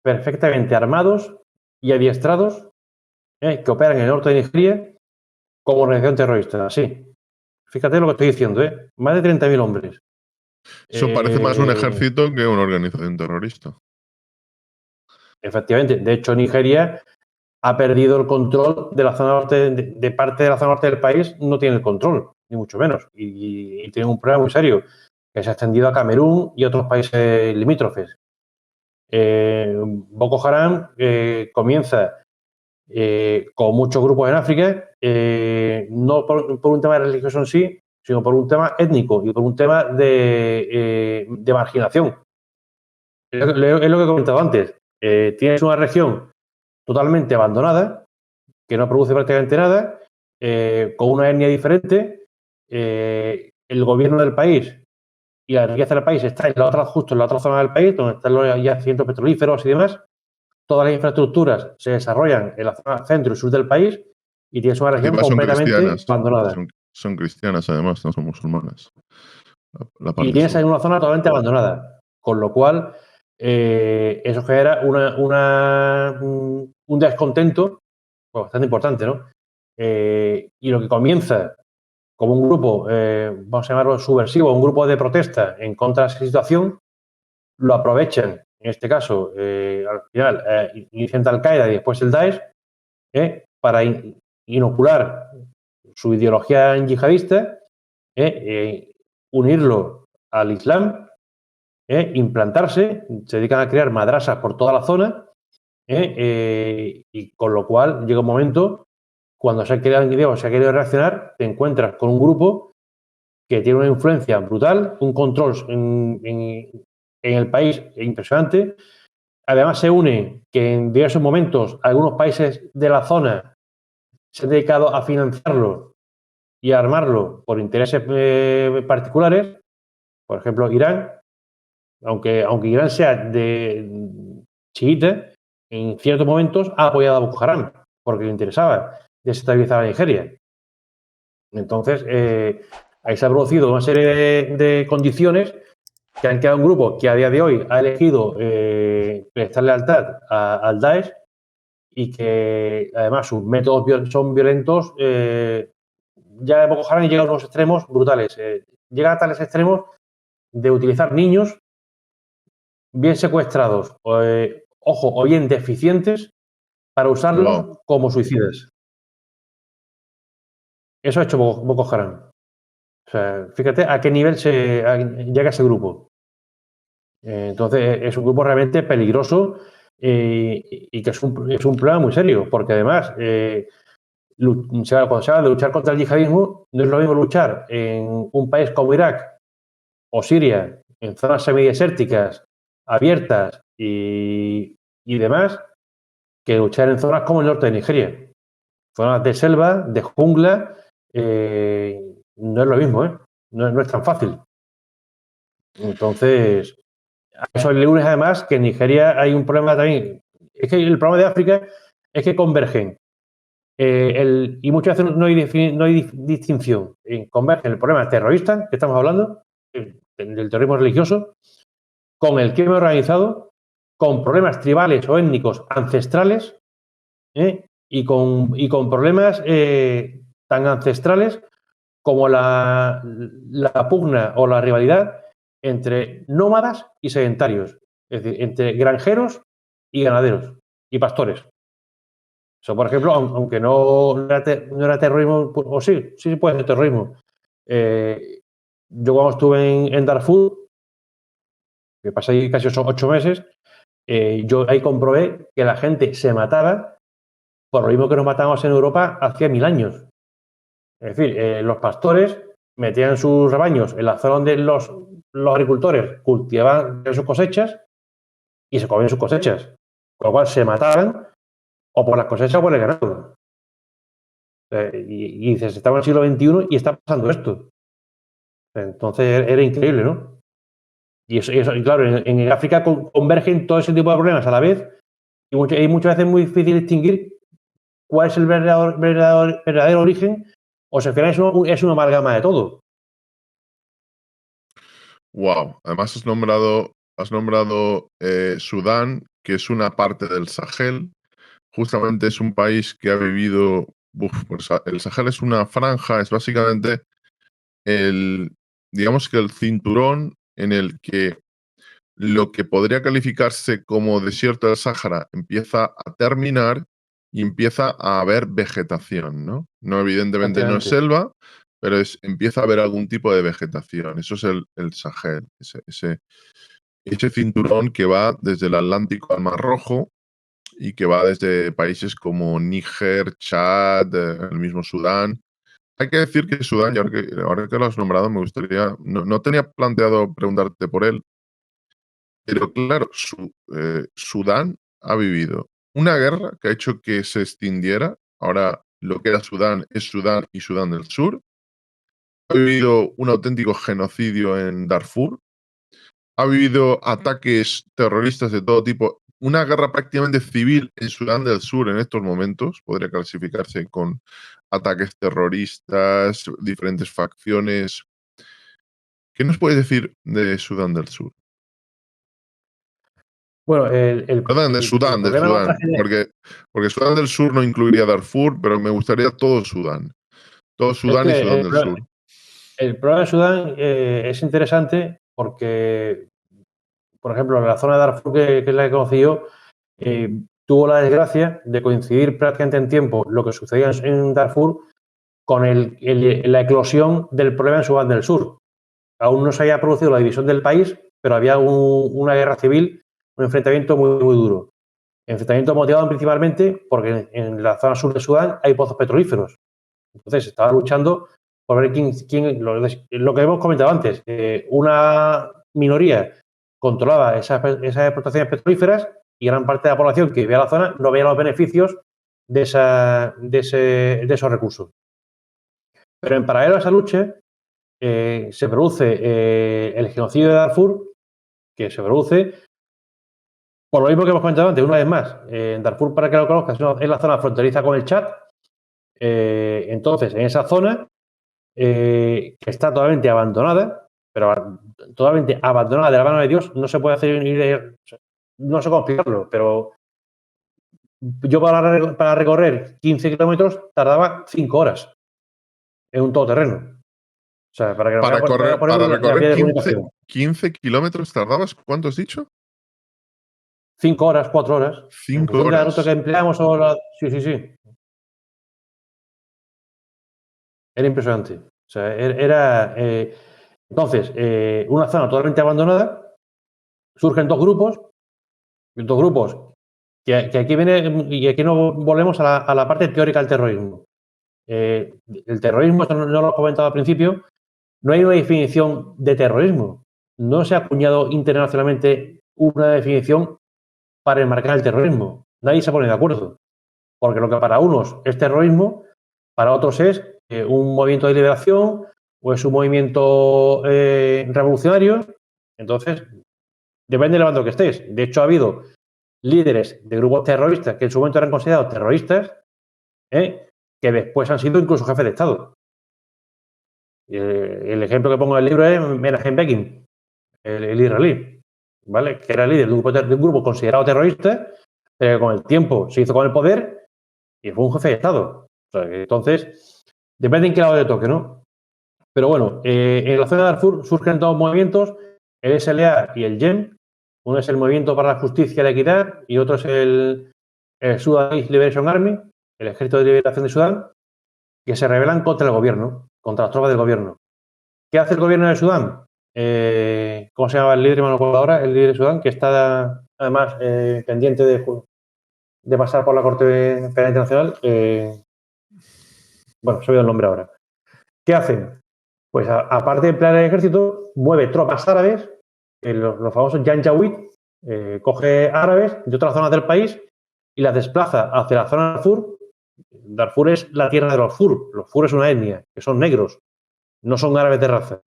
perfectamente armados y adiestrados que operan en el norte de Nigeria como organización terrorista. Sí, fíjate lo que estoy diciendo, más de 30.000 hombres. Eso parece más un ejército que una organización terrorista. Efectivamente, de hecho Nigeria ha perdido el control de la zona norte, de parte de la zona norte del país, no tiene el control, ni mucho menos. Y tiene un problema muy serio, que se ha extendido a Camerún y otros países limítrofes. Boko Haram comienza con muchos grupos en África, no por un tema religioso en sí, sino por un tema étnico y por un tema de marginación. Es lo que he comentado antes. Tienes una región totalmente abandonada, que no produce prácticamente nada, con una etnia diferente. El gobierno del país y la riqueza del país está justo en la otra zona del país, donde están los yacimientos petrolíferos y demás. Todas las infraestructuras se desarrollan en la zona centro y sur del país y tienes una región completamente abandonada. Son cristianas, además, no son musulmanas. Y tienes ahí una zona totalmente abandonada, con lo cual eso genera un descontento pues, bastante importante, ¿no? Y lo que comienza como un grupo, vamos a llamarlo subversivo, un grupo de protesta en contra de esa situación, lo aprovechan, en este caso, al final, inician Al-Qaeda y después el Daesh, para inocular su ideología yihadista, unirlo al Islam, implantarse, se dedican a crear madrasas por toda la zona, y con lo cual llega un momento, cuando se ha querido reaccionar, te encuentras con un grupo que tiene una influencia brutal, un control en el país impresionante. Además, se une que en diversos momentos algunos países de la zona se han dedicado a financiarlo y a armarlo por intereses particulares. Por ejemplo, Irán, aunque Irán sea de chiita, en ciertos momentos ha apoyado a Boko Haram porque le interesaba desestabilizar a Nigeria. Entonces, ahí se ha producido una serie de condiciones que han quedado un grupo que a día de hoy ha elegido prestar lealtad al Daesh y que además sus métodos son violentos. Ya Boko Haram llega a unos extremos brutales. Llega a tales extremos de utilizar niños bien secuestrados, ojo, o bien deficientes, para usarlos como suicidas. Eso ha hecho Boko Haram. O sea, fíjate a qué nivel llega ese grupo. Entonces, es un grupo realmente peligroso y que es un problema muy serio, porque además, cuando se habla de luchar contra el yihadismo, no es lo mismo luchar en un país como Irak o Siria, en zonas semidesérticas, abiertas y demás, que luchar en zonas como el norte de Nigeria. Zonas de selva, de jungla, no es lo mismo, ¿eh? No es tan fácil. Entonces, a eso le unes además que en Nigeria hay un problema también. Es que el problema de África es que convergen. Y muchas veces no hay distinción. Convergen el problema terrorista, que estamos hablando, del terrorismo religioso, con el crimen organizado, con problemas tribales o étnicos ancestrales, y con problemas tan ancestrales como la pugna o la rivalidad entre nómadas y sedentarios, es decir, entre granjeros y ganaderos y pastores. Eso, por ejemplo, aunque no era terrorismo, o sí puede ser terrorismo. Yo cuando estuve en Darfur, que pasé ahí casi 8 meses, yo ahí comprobé que la gente se mataba por lo mismo que nos matábamos en Europa hacía 1000 años. Es decir, los pastores metían sus rebaños en la zona donde los agricultores cultivaban sus cosechas y se comían sus cosechas. Con lo cual se mataban o por las cosechas o por el ganado. Y dices, estamos en el siglo XXI y está pasando esto. Entonces era increíble, ¿no? Y claro, en África convergen todo ese tipo de problemas a la vez y muchas veces es muy difícil distinguir cuál es el verdadero origen o si al final es una amalgama de todo. Wow. Además has nombrado Sudán, que es una parte del Sahel. Justamente es un país que ha vivido. Pues el Sahel es una franja, es básicamente digamos que el cinturón en el que lo que podría calificarse como desierto del Sáhara empieza a terminar y empieza a haber vegetación, ¿no? No, evidentemente no es selva, pero empieza a haber algún tipo de vegetación. Eso es el Sahel, ese cinturón que va desde el Atlántico al Mar Rojo y que va desde países como Níger, Chad, el mismo Sudán. Hay que decir que Sudán, y ahora que lo has nombrado, me gustaría, no tenía planteado preguntarte por él, pero claro, Sudán ha vivido una guerra que ha hecho que se extinguiera. Ahora lo que era Sudán es Sudán y Sudán del Sur. Ha vivido un auténtico genocidio en Darfur. Ha habido ataques terroristas de todo tipo. Una guerra prácticamente civil en Sudán del Sur en estos momentos podría clasificarse con ataques terroristas, diferentes facciones. ¿Qué nos puedes decir de Sudán del Sur? Bueno, Perdón, de el Sudán, problema más trascendente. porque Sudán del Sur no incluiría Darfur, pero me gustaría todo Sudán. Todo Es Sudán y que Sudán del Sur. el problema de Sudán es interesante porque, por ejemplo, en la zona de Darfur, que es la que conocí yo, tuvo la desgracia de coincidir prácticamente en tiempo lo que sucedía en Darfur con la eclosión del problema en Sudán del Sur. Aún no se había producido la división del país, pero había una guerra civil, un enfrentamiento muy, muy duro. Enfrentamiento motivado principalmente porque en la zona sur de Sudán hay pozos petrolíferos. Entonces se estaba luchando por ver lo que hemos comentado antes, una minoría controlaba esas explotaciones petrolíferas y gran parte de la población que vivía en la zona no veía los beneficios de esos recursos. Pero en paralelo a esa lucha se produce el genocidio de Darfur, que se produce por lo mismo que hemos comentado antes, una vez más. En Darfur, para que lo conozcas, es la zona fronteriza con el Chad. Entonces, en esa zona que está totalmente abandonada, pero totalmente abandonada de la mano de Dios, no se puede hacer, no sé cómo explicarlo, pero yo para recorrer 15 kilómetros tardaba 5 horas en un todoterreno. O sea, para que nos vaya a poner Para la recorrer vía de 15, comunicación. 15 kilómetros tardabas, ¿cuánto has dicho? 5 horas, 4 horas. En 5 función de la ruta horas. que empleamos o la... Sí, sí, sí. Era impresionante. O sea, era... entonces, una zona totalmente abandonada, surgen dos grupos que aquí viene, y aquí no volvemos a la parte teórica del terrorismo. El terrorismo, esto no lo he comentado al principio, no hay una definición de terrorismo. No se ha acuñado internacionalmente una definición para enmarcar el terrorismo. Nadie se pone de acuerdo. Porque lo que para unos es terrorismo, para otros es un movimiento de liberación o es un movimiento revolucionario. Entonces, depende del bando que estés. De hecho, ha habido líderes de grupos terroristas que en su momento eran considerados terroristas, que después han sido incluso jefes de Estado. El ejemplo que pongo en el libro es Menachem Begin, el israelí, ¿vale? Que era líder de un grupo considerado terrorista, pero con el tiempo se hizo con el poder y fue un jefe de Estado. O sea, entonces, depende en qué lado le toque, ¿no? Pero bueno, en la zona de Darfur surgen dos movimientos, el SLA y el YEM. Uno es el Movimiento para la Justicia y la Equidad y otro es el Sudanese Liberation Army, el Ejército de Liberación de Sudán, que se rebelan contra el gobierno, contra las tropas del gobierno. ¿Qué hace el gobierno de Sudán? ¿Cómo se llama el líder? Ahora, el líder de Sudán, que está además pendiente de pasar por la Corte Penal Internacional. Bueno, se me olvidado el nombre ahora. ¿Qué hacen? Pues aparte de emplear el ejército, mueve tropas árabes, los famosos Janjaweed, coge árabes de otras zonas del país y las desplaza hacia la zona de Darfur. Darfur es la tierra de los Fur. Los Fur es una etnia, que son negros, no son árabes de raza.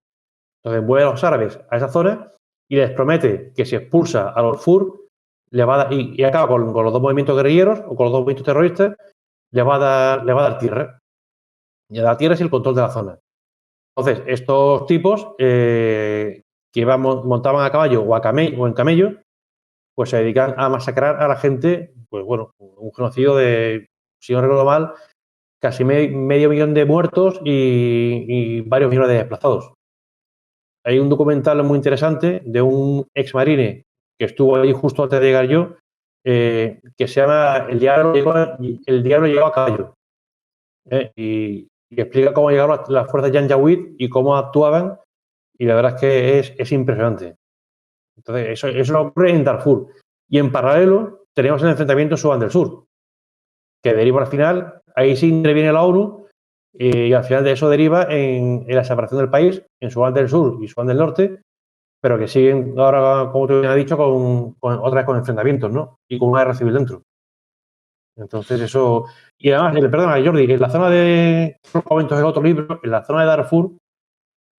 Entonces mueve a los árabes a esa zona y les promete que si expulsa a los Fur y acaba con los dos movimientos guerrilleros o con los dos movimientos terroristas, le va a dar tierra. Y a dar tierra es el control de la zona. Entonces, estos tipos que montaban a caballo o en camello, pues se dedican a masacrar a la gente, pues bueno, un genocidio de, si no recuerdo mal, casi medio millón de muertos y varios millones de desplazados. Hay un documental muy interesante de un ex marine que estuvo ahí justo antes de llegar yo, que se llama El diablo llegó a caballo. Y explica cómo llegaron las fuerzas Janjaweed y cómo actuaban, y la verdad es que es impresionante. Entonces, eso ocurre en Darfur. Y en paralelo tenemos el enfrentamiento en Sudán del Sur, que deriva al final, ahí sí interviene la ONU, y al final de eso deriva en la separación del país, en Sudán del Sur y Sudán del Norte, pero que siguen ahora, como te había dicho, otra vez con enfrentamientos, ¿no? Y con una guerra civil dentro. Entonces eso... Y además, perdona, Jordi, en la zona de... Los momentos del otro libro, en la zona de Darfur,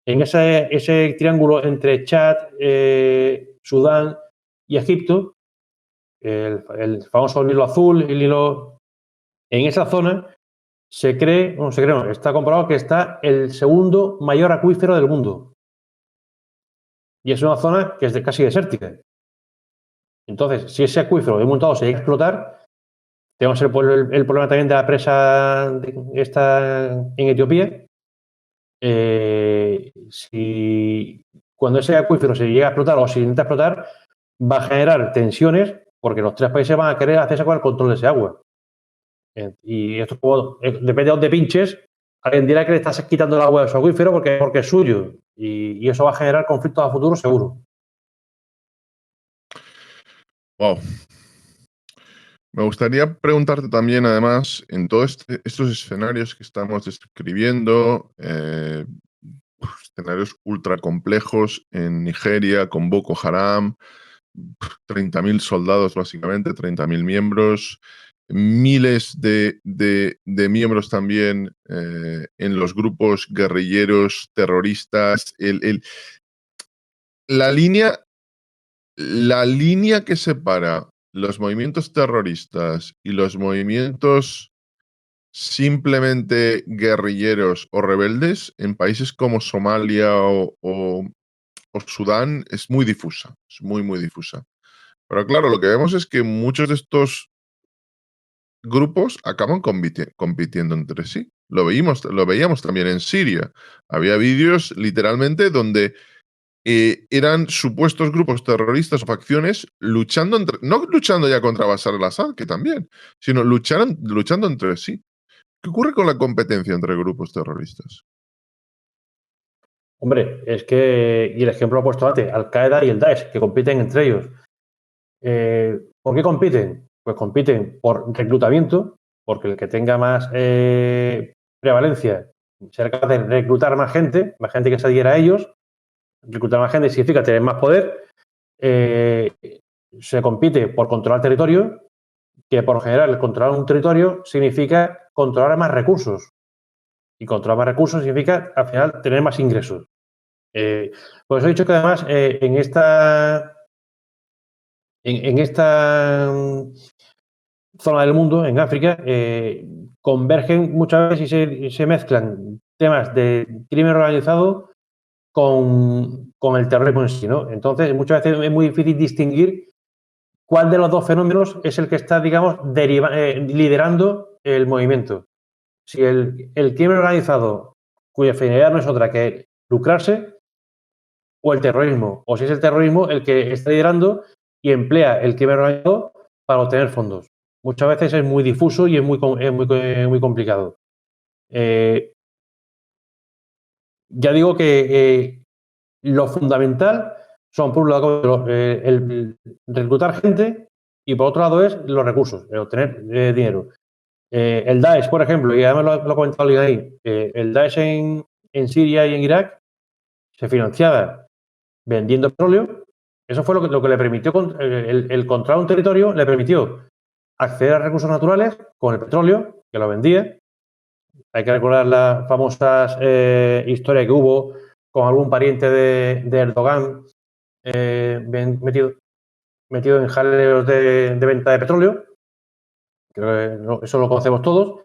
en ese triángulo entre Chad, Sudán y Egipto, el famoso Nilo Azul, el Nilo... En esa zona está comprobado que está el segundo mayor acuífero del mundo. Y es una zona que es casi desértica. Entonces, si ese acuífero de un montado se llega a explotar, tenemos el problema también de la presa esta en Etiopía. Cuando ese acuífero se llega a explotar o se intenta explotar, va a generar tensiones porque los tres países van a querer hacerse con el control de ese agua. Y esto depende de dónde pinches, alguien dirá que le estás quitando el agua de su acuífero porque es suyo. Y eso va a generar conflictos a futuro seguro. Wow. Me gustaría preguntarte también, además, en todos estos escenarios que estamos describiendo, escenarios ultra complejos en Nigeria con Boko Haram, 30.000 soldados básicamente, 30.000 miembros, miles de miembros también en los grupos guerrilleros, terroristas. La línea que separa los movimientos terroristas y los movimientos simplemente guerrilleros o rebeldes, en países como Somalia o Sudán es muy difusa, es muy, muy difusa. Pero claro, lo que vemos es que muchos de estos grupos acaban compitiendo entre sí. Lo veíamos también en Siria. Había vídeos literalmente donde eran supuestos grupos terroristas o facciones luchando no luchando ya contra Bashar al-Assad, que también, sino luchando entre sí. ¿Qué ocurre con la competencia entre grupos terroristas? Hombre, es que, y el ejemplo lo he puesto antes, Al-Qaeda y el Daesh, que compiten entre ellos. ¿Por qué compiten? Pues compiten por reclutamiento, porque el que tenga más prevalencia será capaz de reclutar más gente que se adhiera a ellos. Reclutar más gente significa tener más poder. Se compite por controlar territorio, que por lo general controlar un territorio significa controlar más recursos. Y controlar más recursos significa, al final, tener más ingresos. Por eso he dicho que además en esta zona del mundo, en África, convergen muchas veces y se mezclan temas de crimen organizado con el terrorismo en sí, ¿no? Entonces, muchas veces es muy difícil distinguir cuál de los dos fenómenos es el que está, digamos, liderando el movimiento. Si el crimen organizado, cuya finalidad no es otra que lucrarse, o el terrorismo, o si es el terrorismo el que está liderando y emplea el crimen organizado para obtener fondos. Muchas veces es muy difuso y es muy complicado. Ya digo que lo fundamental son, por un lado, el reclutar gente y, por otro lado, es los recursos, el obtener dinero. El Daesh, por ejemplo, y además lo ha comentado alguien ahí, el Daesh en Siria y en Irak se financiaba vendiendo petróleo. Eso fue lo que le permitió, el controlar un territorio le permitió acceder a recursos naturales con el petróleo, que lo vendía. Hay que recordar las famosas historias que hubo con algún pariente de Erdogan metido en jaleos de venta de petróleo. Creo que eso lo conocemos todos.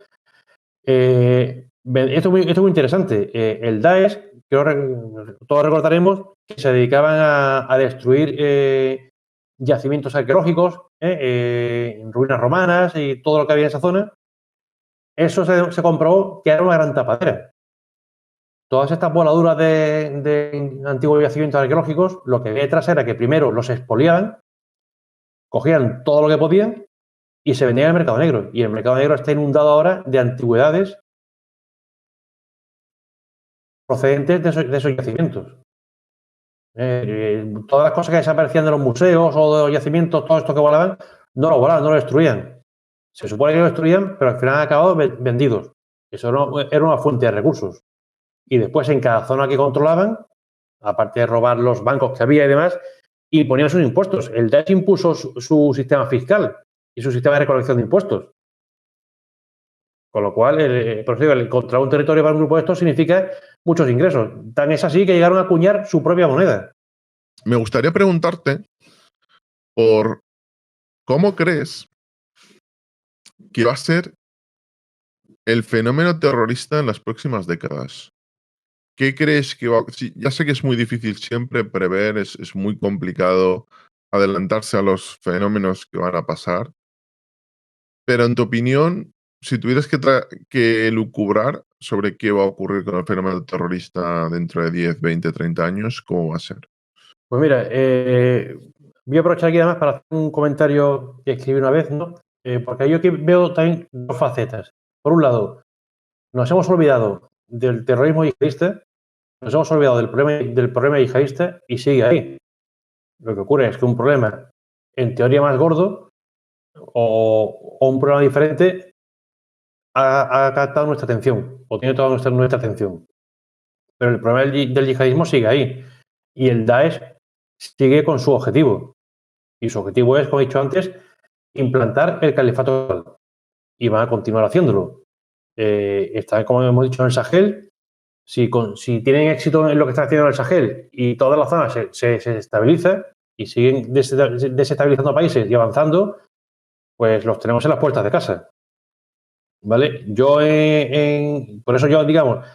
Esto es muy interesante. El Daesh, todos recordaremos que se dedicaban a destruir yacimientos arqueológicos, ruinas romanas y todo lo que había en esa zona. Eso se comprobó que era una gran tapadera. Todas estas voladuras de antiguos yacimientos arqueológicos, lo que había detrás era que primero los expoliaban, cogían todo lo que podían y se vendían al mercado negro. Y el mercado negro está inundado ahora de antigüedades procedentes de esos yacimientos. Todas las cosas que desaparecían de los museos o de los yacimientos, todo esto que volaban, no lo destruían. Se supone que lo destruían, pero al final han acabado vendidos. Eso era una fuente de recursos. Y después en cada zona que controlaban, aparte de robar los bancos que había y demás, y ponían sus impuestos. El Daesh impuso su sistema fiscal y su sistema de recolección de impuestos. Con lo cual, por eso digo, controlar un territorio para un grupo de estos significa muchos ingresos. Tan es así que llegaron a acuñar su propia moneda. Me gustaría preguntarte por cómo crees que va a ser el fenómeno terrorista en las próximas décadas. ¿Qué crees que va a...? Sí, ya sé que es muy difícil siempre prever, es muy complicado adelantarse a los fenómenos que van a pasar, pero en tu opinión, si tuvieras que elucubrar sobre qué va a ocurrir con el fenómeno terrorista dentro de 10, 20, 30 años, ¿cómo va a ser? Pues mira, voy a aprovechar aquí además para hacer un comentario que escribí una vez, ¿no? Porque yo aquí veo también dos facetas. Por un lado, nos hemos olvidado del terrorismo yihadista, nos hemos olvidado del problema yihadista y sigue ahí. Lo que ocurre es que un problema, en teoría más gordo, o un problema diferente, ha captado nuestra atención, o tiene toda nuestra atención. Pero el problema del yihadismo sigue ahí. Y el Daesh sigue con su objetivo. Y su objetivo es, como he dicho antes, implantar el califato total. Y van a continuar haciéndolo. Está, como hemos dicho, en el Sahel. Si tienen éxito en lo que están haciendo en el Sahel y toda la zona se estabiliza y siguen desestabilizando países y avanzando, pues los tenemos en las puertas de casa. ¿vale? Por eso yo, digamos,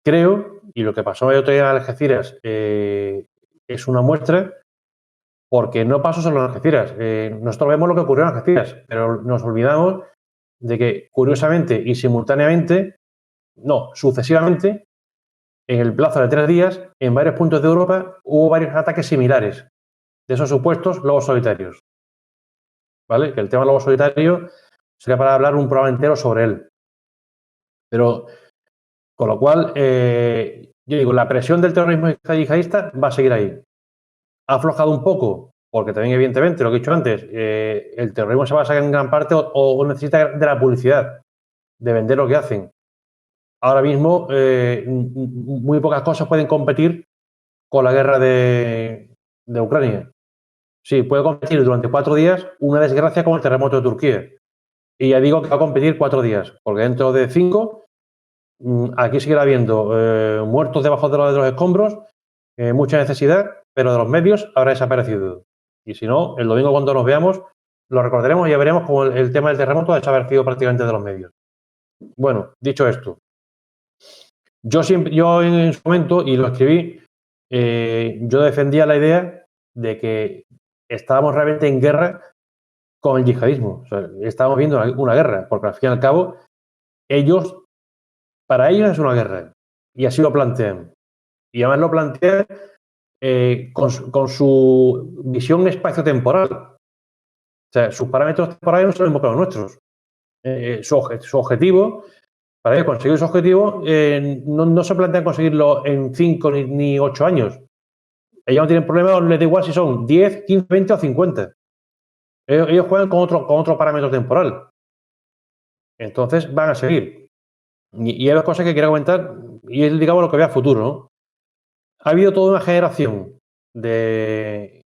creo, y lo que pasó el otro día en Algeciras es una muestra, porque no pasó solo en Algeciras. Nosotros vemos lo que ocurrió en Algeciras, pero nos olvidamos de que, curiosamente y simultáneamente, no, sucesivamente, en el plazo de 3 días, en varios puntos de Europa hubo varios ataques similares de esos supuestos lobos solitarios. ¿Vale? Que el tema del lobo solitario sería para hablar un programa entero sobre él. Pero, con lo cual, yo digo, la presión del terrorismo yihadista va a seguir ahí. Ha aflojado un poco, porque también, evidentemente, lo que he dicho antes, el terrorismo se basa en gran parte o necesita de la publicidad, de vender lo que hacen. Ahora mismo, muy pocas cosas pueden competir con la guerra de Ucrania. Sí, puede competir durante 4 días una desgracia como el terremoto de Turquía. Y ya digo que va a competir 4 días, porque dentro de 5 aquí seguirá habiendo muertos debajo de los escombros, mucha necesidad, pero de los medios habrá desaparecido. Y si no, el domingo cuando nos veamos, lo recordaremos y ya veremos cómo el tema del terremoto ha desaparecido prácticamente de los medios. Bueno, dicho esto, yo en su momento, y lo escribí, yo defendía la idea de que estábamos realmente en guerra con el yihadismo. O sea, estábamos viendo una guerra, porque al fin y al cabo, para ellos es una guerra. Y así lo plantean. Y además lo plantean con su visión espacio-temporal. O sea, sus parámetros temporales no son los mismos que los nuestros. Su objetivo, para ellos conseguir su objetivo, no se plantean conseguirlo en 5 ni 8 años. Ellos no tienen problema, les da igual si son 10, 15, 20 o 50. Ellos juegan con otro parámetro temporal. Entonces van a seguir. Y hay dos cosas que quería comentar, y es, digamos, lo que veo a futuro, ¿no? Ha habido toda una generación de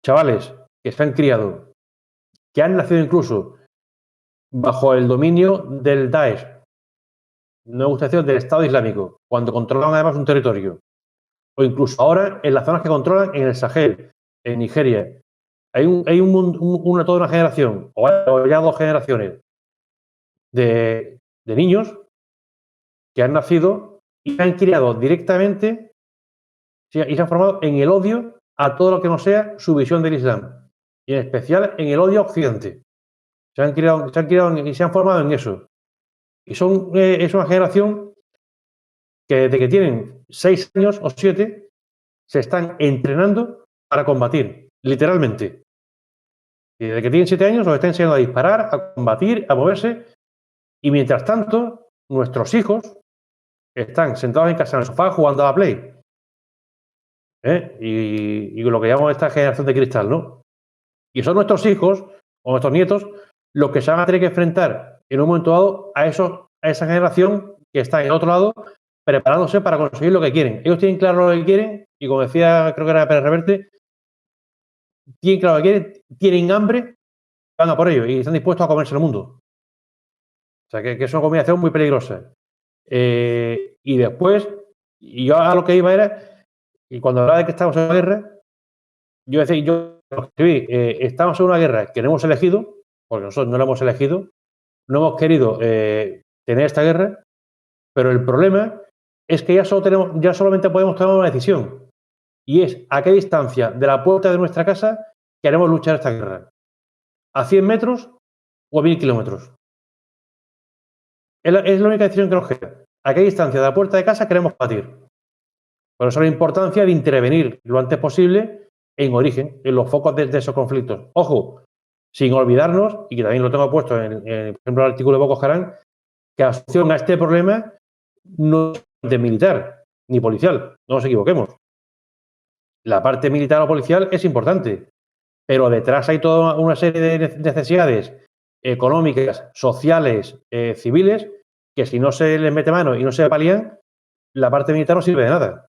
chavales que se han criado, que han nacido incluso bajo el dominio del Daesh, no me gusta decir del Estado Islámico, cuando controlaban además un territorio, o incluso ahora en las zonas que controlan en el Sahel, en Nigeria. Hay toda una generación, o ya 2 generaciones, de niños que han nacido y se han criado directamente y se han formado en el odio a todo lo que no sea su visión del Islam, y en especial en el odio a Occidente. Se han criado y se han formado en eso. Y es una generación que desde que tienen 6 años o 7 se están entrenando para combatir, literalmente. Y desde que tienen 7 años los están enseñando a disparar, a combatir, a moverse. Y mientras tanto, nuestros hijos están sentados en casa en el sofá jugando a la Play. Y lo que llamamos esta generación de cristal, ¿no? Y son nuestros hijos o nuestros nietos los que se van a tener que enfrentar en un momento dado a esa generación que está en el otro lado preparándose para conseguir lo que quieren. Ellos tienen claro lo que quieren y, como decía, creo que era Pérez Reverte, tienen claro lo que quieren, tienen hambre, van a por ello y están dispuestos a comerse el mundo. O sea, que es una combinación muy peligrosa. Y después, y yo a lo que iba era, y cuando hablaba de que estamos en una guerra, yo decía, yo escribí, estamos en una guerra que no hemos elegido, porque nosotros no la hemos elegido, no hemos querido tener esta guerra, pero el problema es que ya solamente podemos tomar una decisión, y es a qué distancia de la puerta de nuestra casa queremos luchar esta guerra. ¿A 100 metros o a 1000 kilómetros? Es la única decisión que nos queda. ¿A qué distancia de la puerta de casa queremos batir? Por eso la importancia de intervenir lo antes posible en origen, en los focos de esos conflictos. Ojo, sin olvidarnos, y que también lo tengo puesto por ejemplo, el artículo de Boko Haram, que la solución a este problema no es de militar ni policial, no nos equivoquemos. La parte militar o policial es importante, pero detrás hay toda una serie de necesidades económicas, sociales, civiles, que si no se les mete mano y no se palían, la parte militar no sirve de nada.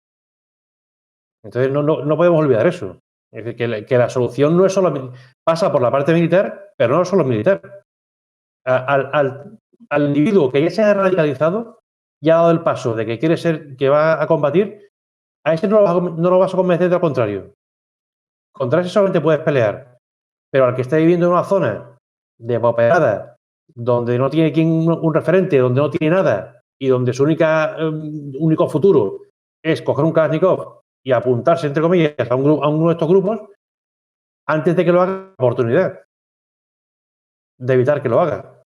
Entonces no podemos olvidar eso. Es decir, que la solución no es solo pasa por la parte militar, pero no solo militar. Al individuo que ya se ha radicalizado, ya ha dado el paso de que quiere ser, que va a combatir, a ese no lo vas a convencer de lo contrario. Contra ese solamente puedes pelear. Pero al que está viviendo en una zona depauperada, donde no tiene un referente, donde no tiene nada y donde su único futuro es coger un Kalashnikov y apuntarse, entre comillas, a uno de estos grupos, antes de que lo haga, la oportunidad de evitar que lo haga.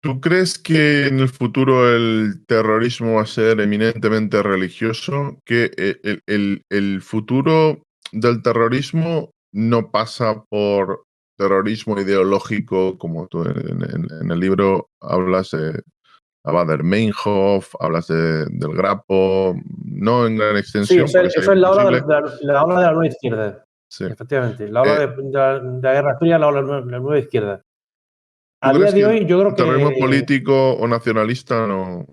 ¿Tú crees que en el futuro el terrorismo va a ser eminentemente religioso? Que el futuro del terrorismo no pasa por terrorismo ideológico, como tú en el libro hablas de Baader-Meinhof, hablas del Grapo, no en gran Sí, extensión, eso porque es, sería eso es imposible. la ola de la nueva izquierda, Sí. efectivamente. La ola Eh, de la Guerra Fría, la ola de la nueva izquierda. ¿Tú A día crees de que hoy, yo creo el terrorismo que, político o nacionalista no?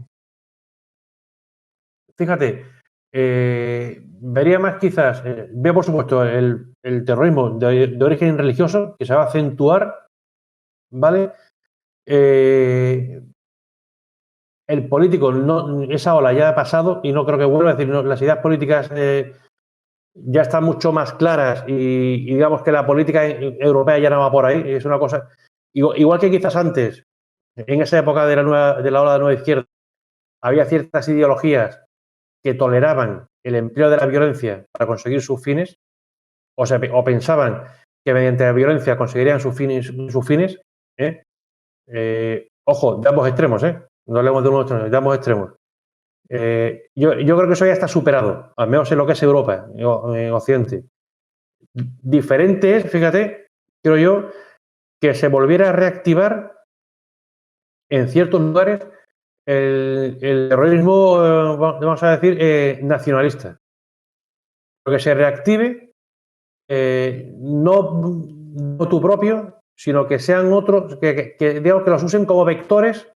fíjate, vería más quizás, veo por supuesto el terrorismo de origen religioso, que se va a acentuar, ¿vale? El político, no, esa ola ya ha pasado y no creo que vuelva. Es decir, las ideas políticas ya están mucho más claras y digamos que la política europea ya no va por ahí. Es una cosa, igual que quizás antes, en esa época de la ola de la nueva izquierda, había ciertas ideologías que toleraban el empleo de la violencia para conseguir sus fines, o pensaban que mediante la violencia conseguirían sus fines. ¿eh? Ojo, de ambos extremos, no hablemos de uno de de ambos extremos. Yo creo que eso ya está superado, al menos en lo que es Europa, en Occidente. Diferente es, fíjate, creo yo, que se volviera a reactivar en ciertos lugares el terrorismo, vamos a decir, nacionalista. Porque se reactive no tu propio, sino que sean otros, digamos que los usen como vectores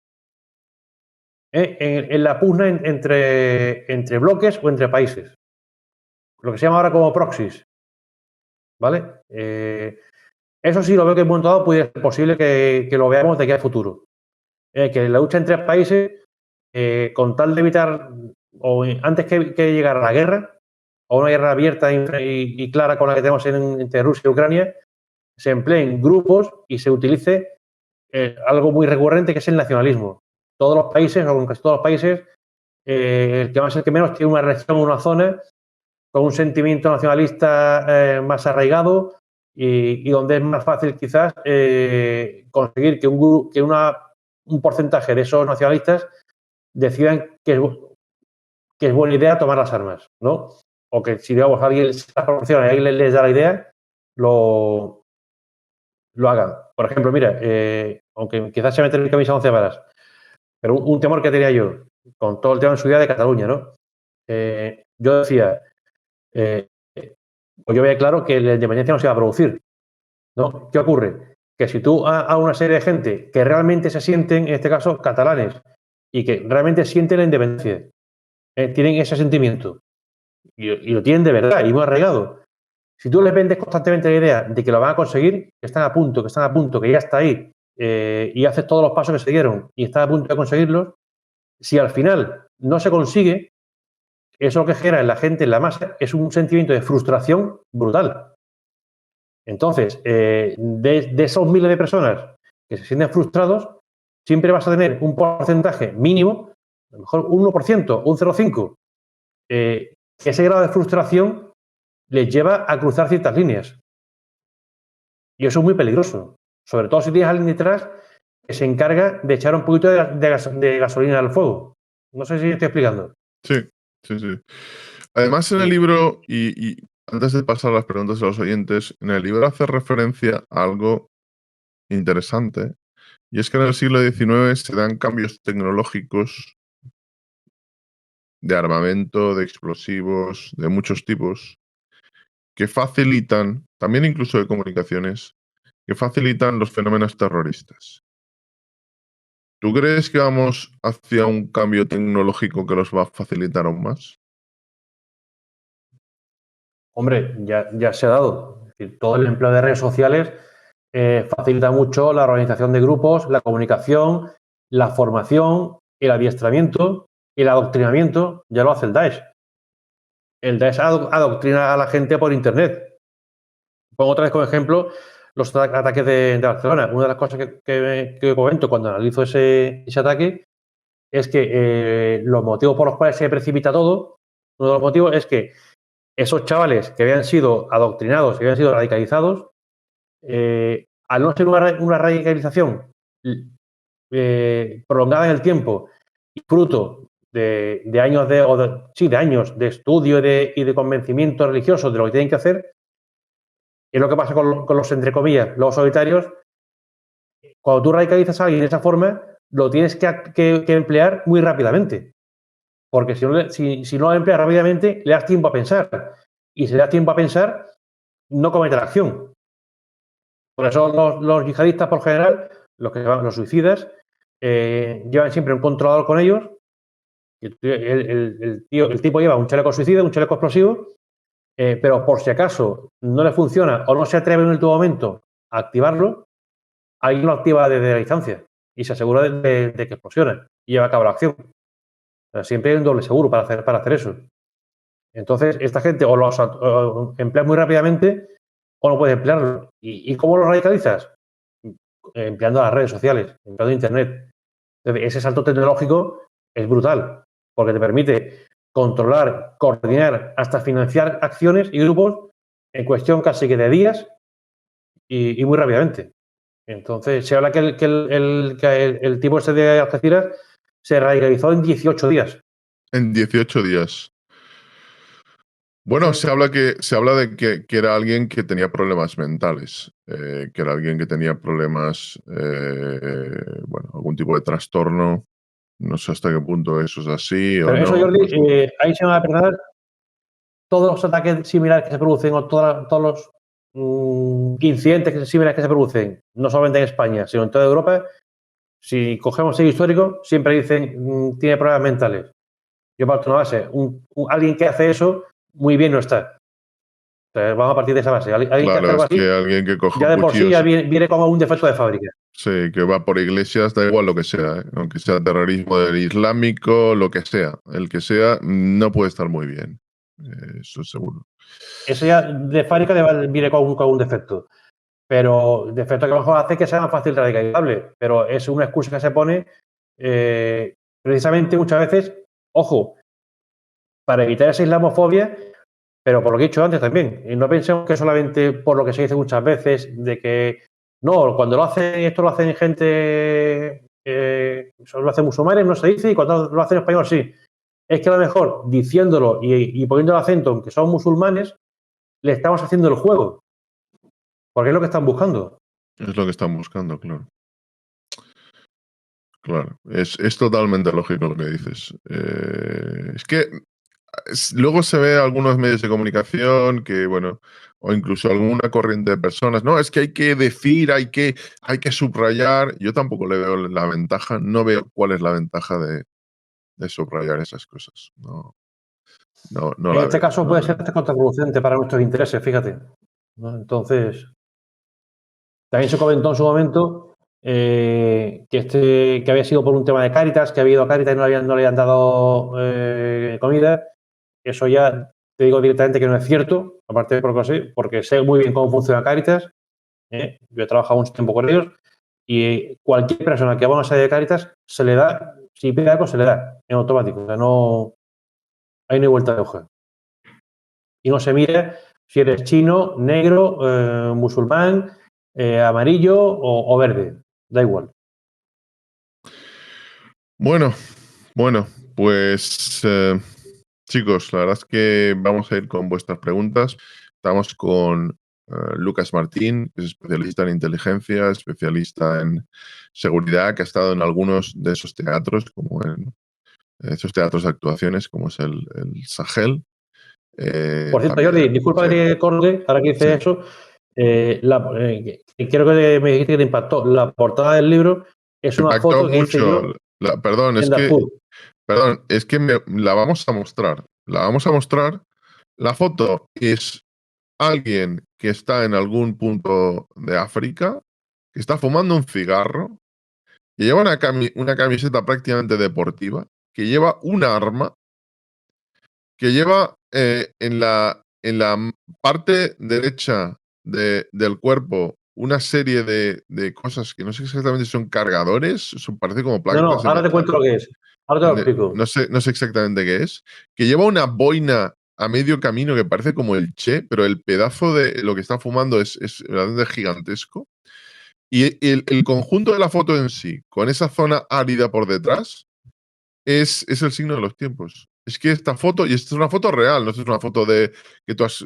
en la pugna entre bloques o entre países. Lo que se llama ahora como proxies. ¿Vale? Eso sí lo veo que en un momento dado puede ser posible que lo veamos de aquí al futuro. Que la lucha entre países, con tal de evitar, o antes que llegara la guerra, o una guerra abierta y clara con la que tenemos entre Rusia y Ucrania, se empleen grupos y se utilice algo muy recurrente que es el nacionalismo. Todos los países, o casi todos los países, el que más el que menos tiene una región, una zona con un sentimiento nacionalista más arraigado y donde es más fácil quizás conseguir que un porcentaje de esos nacionalistas decidan que es buena idea tomar las armas, ¿no? O que si digamos alguien se las proporciona y alguien les da la idea, lo hagan. Por ejemplo, mira, aunque quizás se meten en camisa 11 varas, pero un temor que tenía yo con todo el tema en su día de Cataluña, ¿no? Yo decía, pues yo veía claro que la independencia no se iba a producir, ¿no? ¿Qué ocurre? Que si tú a una serie de gente que realmente se sienten, en este caso, catalanes, y que realmente sienten la independencia, tienen ese sentimiento, y lo tienen de verdad, y muy arraigado. Si tú les vendes constantemente la idea de que lo van a conseguir, que están a punto, que ya está ahí, y haces todos los pasos que se dieron y estás a punto de conseguirlos, si al final no se consigue, eso lo que genera en la gente, en la masa, es un sentimiento de frustración brutal. Entonces, de esos miles de personas que se sienten frustrados, siempre vas a tener un porcentaje mínimo, a lo mejor un 1%, un 0,5%, que ese grado de frustración les lleva a cruzar ciertas líneas. Y eso es muy peligroso. Sobre todo si tienes a alguien detrás que se encarga de echar un poquito de gasolina al fuego. No sé si estoy explicando. Sí, sí, sí. Además, en el libro, y antes de pasar las preguntas a los oyentes, en el libro hace referencia a algo interesante, y es que en el siglo XIX se dan cambios tecnológicos de armamento, de explosivos, de muchos tipos, que facilitan, también incluso de comunicaciones, que facilitan los fenómenos terroristas. ¿Tú crees que vamos hacia un cambio tecnológico que los va a facilitar aún más? Hombre, ya se ha dado. Es decir, todo el empleo de redes sociales facilita mucho la organización de grupos, la comunicación, la formación, el adiestramiento, el adoctrinamiento. Ya lo hace el Daesh. El Daesh adoctrina a la gente por Internet. Pongo otra vez como ejemplo los ataques de Barcelona. Una de las cosas que comento cuando analizo ese ataque es que los motivos por los cuales se precipita todo, uno de los motivos es que esos chavales que habían sido adoctrinados, que habían sido radicalizados, al no ser una radicalización prolongada en el tiempo y fruto de años de años de estudio y de convencimiento religioso de lo que tienen que hacer, es lo que pasa con los, entre comillas, los solitarios. Cuando tú radicalizas a alguien de esa forma, lo tienes que emplear muy rápidamente. Porque si no lo empleas rápidamente, le das tiempo a pensar. Y si le das tiempo a pensar, no comete la acción. Por eso los yihadistas, por general, los suicidas, llevan siempre un controlador con ellos. El tipo lleva un chaleco suicida, un chaleco explosivo, pero por si acaso no le funciona o no se atreve en el último momento a activarlo, alguien lo activa desde la distancia y se asegura de que explosione y lleva a cabo la acción. O sea, siempre hay un doble seguro para hacer eso. Entonces, esta gente o lo emplea muy rápidamente o no puede emplearlo. ¿Y cómo lo radicalizas? Empleando las redes sociales, empleando Internet. Entonces, ese salto tecnológico es brutal, porque te permite controlar, coordinar, hasta financiar acciones y grupos en cuestión casi que de días y muy rápidamente. Entonces, se habla que el tipo este de Algeciras se radicalizó en 18 días. En 18 días. Bueno, se habla de que era alguien que tenía problemas mentales, que era alguien que tenía problemas, bueno, algún tipo de trastorno. No sé hasta qué punto eso es así o Pero eso, no. Jordi, ahí se van a perder todos los ataques similares que se producen o todos los incidentes similares que se producen, no solamente en España, sino en toda Europa. Si cogemos el histórico, siempre dicen tiene problemas mentales. Yo parto de una base. Alguien que hace eso, muy bien no está. O sea, vamos a partir de esa base. Alguien que hace Claro, algo es así, que alguien que coge ya un de por sí cuchillo, ya viene como un defecto de fábrica. sí, que va por iglesias, da igual lo que sea, aunque sea terrorismo del islámico, lo que sea, el que sea, no puede estar muy bien. Eso es seguro. Eso ya de fábrica viene con un defecto. Pero defecto que a lo mejor hace que sea más fácil radicalizable. Pero es una excusa que se pone precisamente muchas veces, ojo, para evitar esa islamofobia, pero por lo que he dicho antes también. Y no pensemos que solamente por lo que se dice muchas veces, de que no, cuando esto lo hacen gente, lo hacen musulmanes, no se dice, y cuando lo hacen español, sí. Es que a lo mejor diciéndolo y poniendo el acento en que son musulmanes, le estamos haciendo el juego. Porque es lo que están buscando. Es lo que están buscando, claro. Claro, es totalmente lógico lo que dices. Es que luego se ve algunos medios de comunicación que, bueno, o incluso alguna corriente de personas, no, es que hay que decir, hay que subrayar. Yo tampoco le veo la ventaja, no veo cuál es la ventaja de subrayar esas cosas. No, no En la este veo. caso puede ser contraproducente para nuestros intereses, fíjate. ¿No? Entonces, también se comentó en su momento que había sido por un tema de Cáritas, que había ido a Cáritas y no le habían dado comida. Eso ya te digo directamente que no es cierto, aparte porque sé muy bien cómo funciona Cáritas. Yo he trabajado mucho tiempo con ellos y cualquier persona que va a una sede de Cáritas se le da, si pide algo, se le da en automático. O sea, no hay vuelta de hoja. Y no se mira si eres chino, negro, musulmán, amarillo o verde. Da igual. Bueno, pues chicos, la verdad es que vamos a ir con vuestras preguntas. Estamos con Lucas Martín, que es especialista en inteligencia, especialista en seguridad, que ha estado en algunos de esos teatros, como en esos teatros de actuaciones, como es el Sahel. Por cierto, También, Jordi, disculpa sí, que te corte, ahora que sí. dices eso. Quiero que me dijiste que te impactó. La portada del libro es Me una impactó foto que hice mucho. yo Perdón, en Darfur. es que la vamos a mostrar. La vamos a mostrar. La foto es alguien que está en algún punto de África, que está fumando un cigarro, que lleva una camiseta prácticamente deportiva, que lleva un arma, que lleva en la parte derecha del cuerpo una serie de cosas que no sé exactamente si son cargadores, parece como No, placas de ahora te metal. cuento lo que es. Ahora te lo explico. No sé exactamente qué es. Que lleva una boina a medio camino que parece como el Che, pero el pedazo de lo que está fumando es verdaderamente gigantesco. Y el conjunto de la foto en sí, con esa zona árida por detrás, es el signo de los tiempos. Es que esta foto, y esta es una foto real, no es una foto de que tú has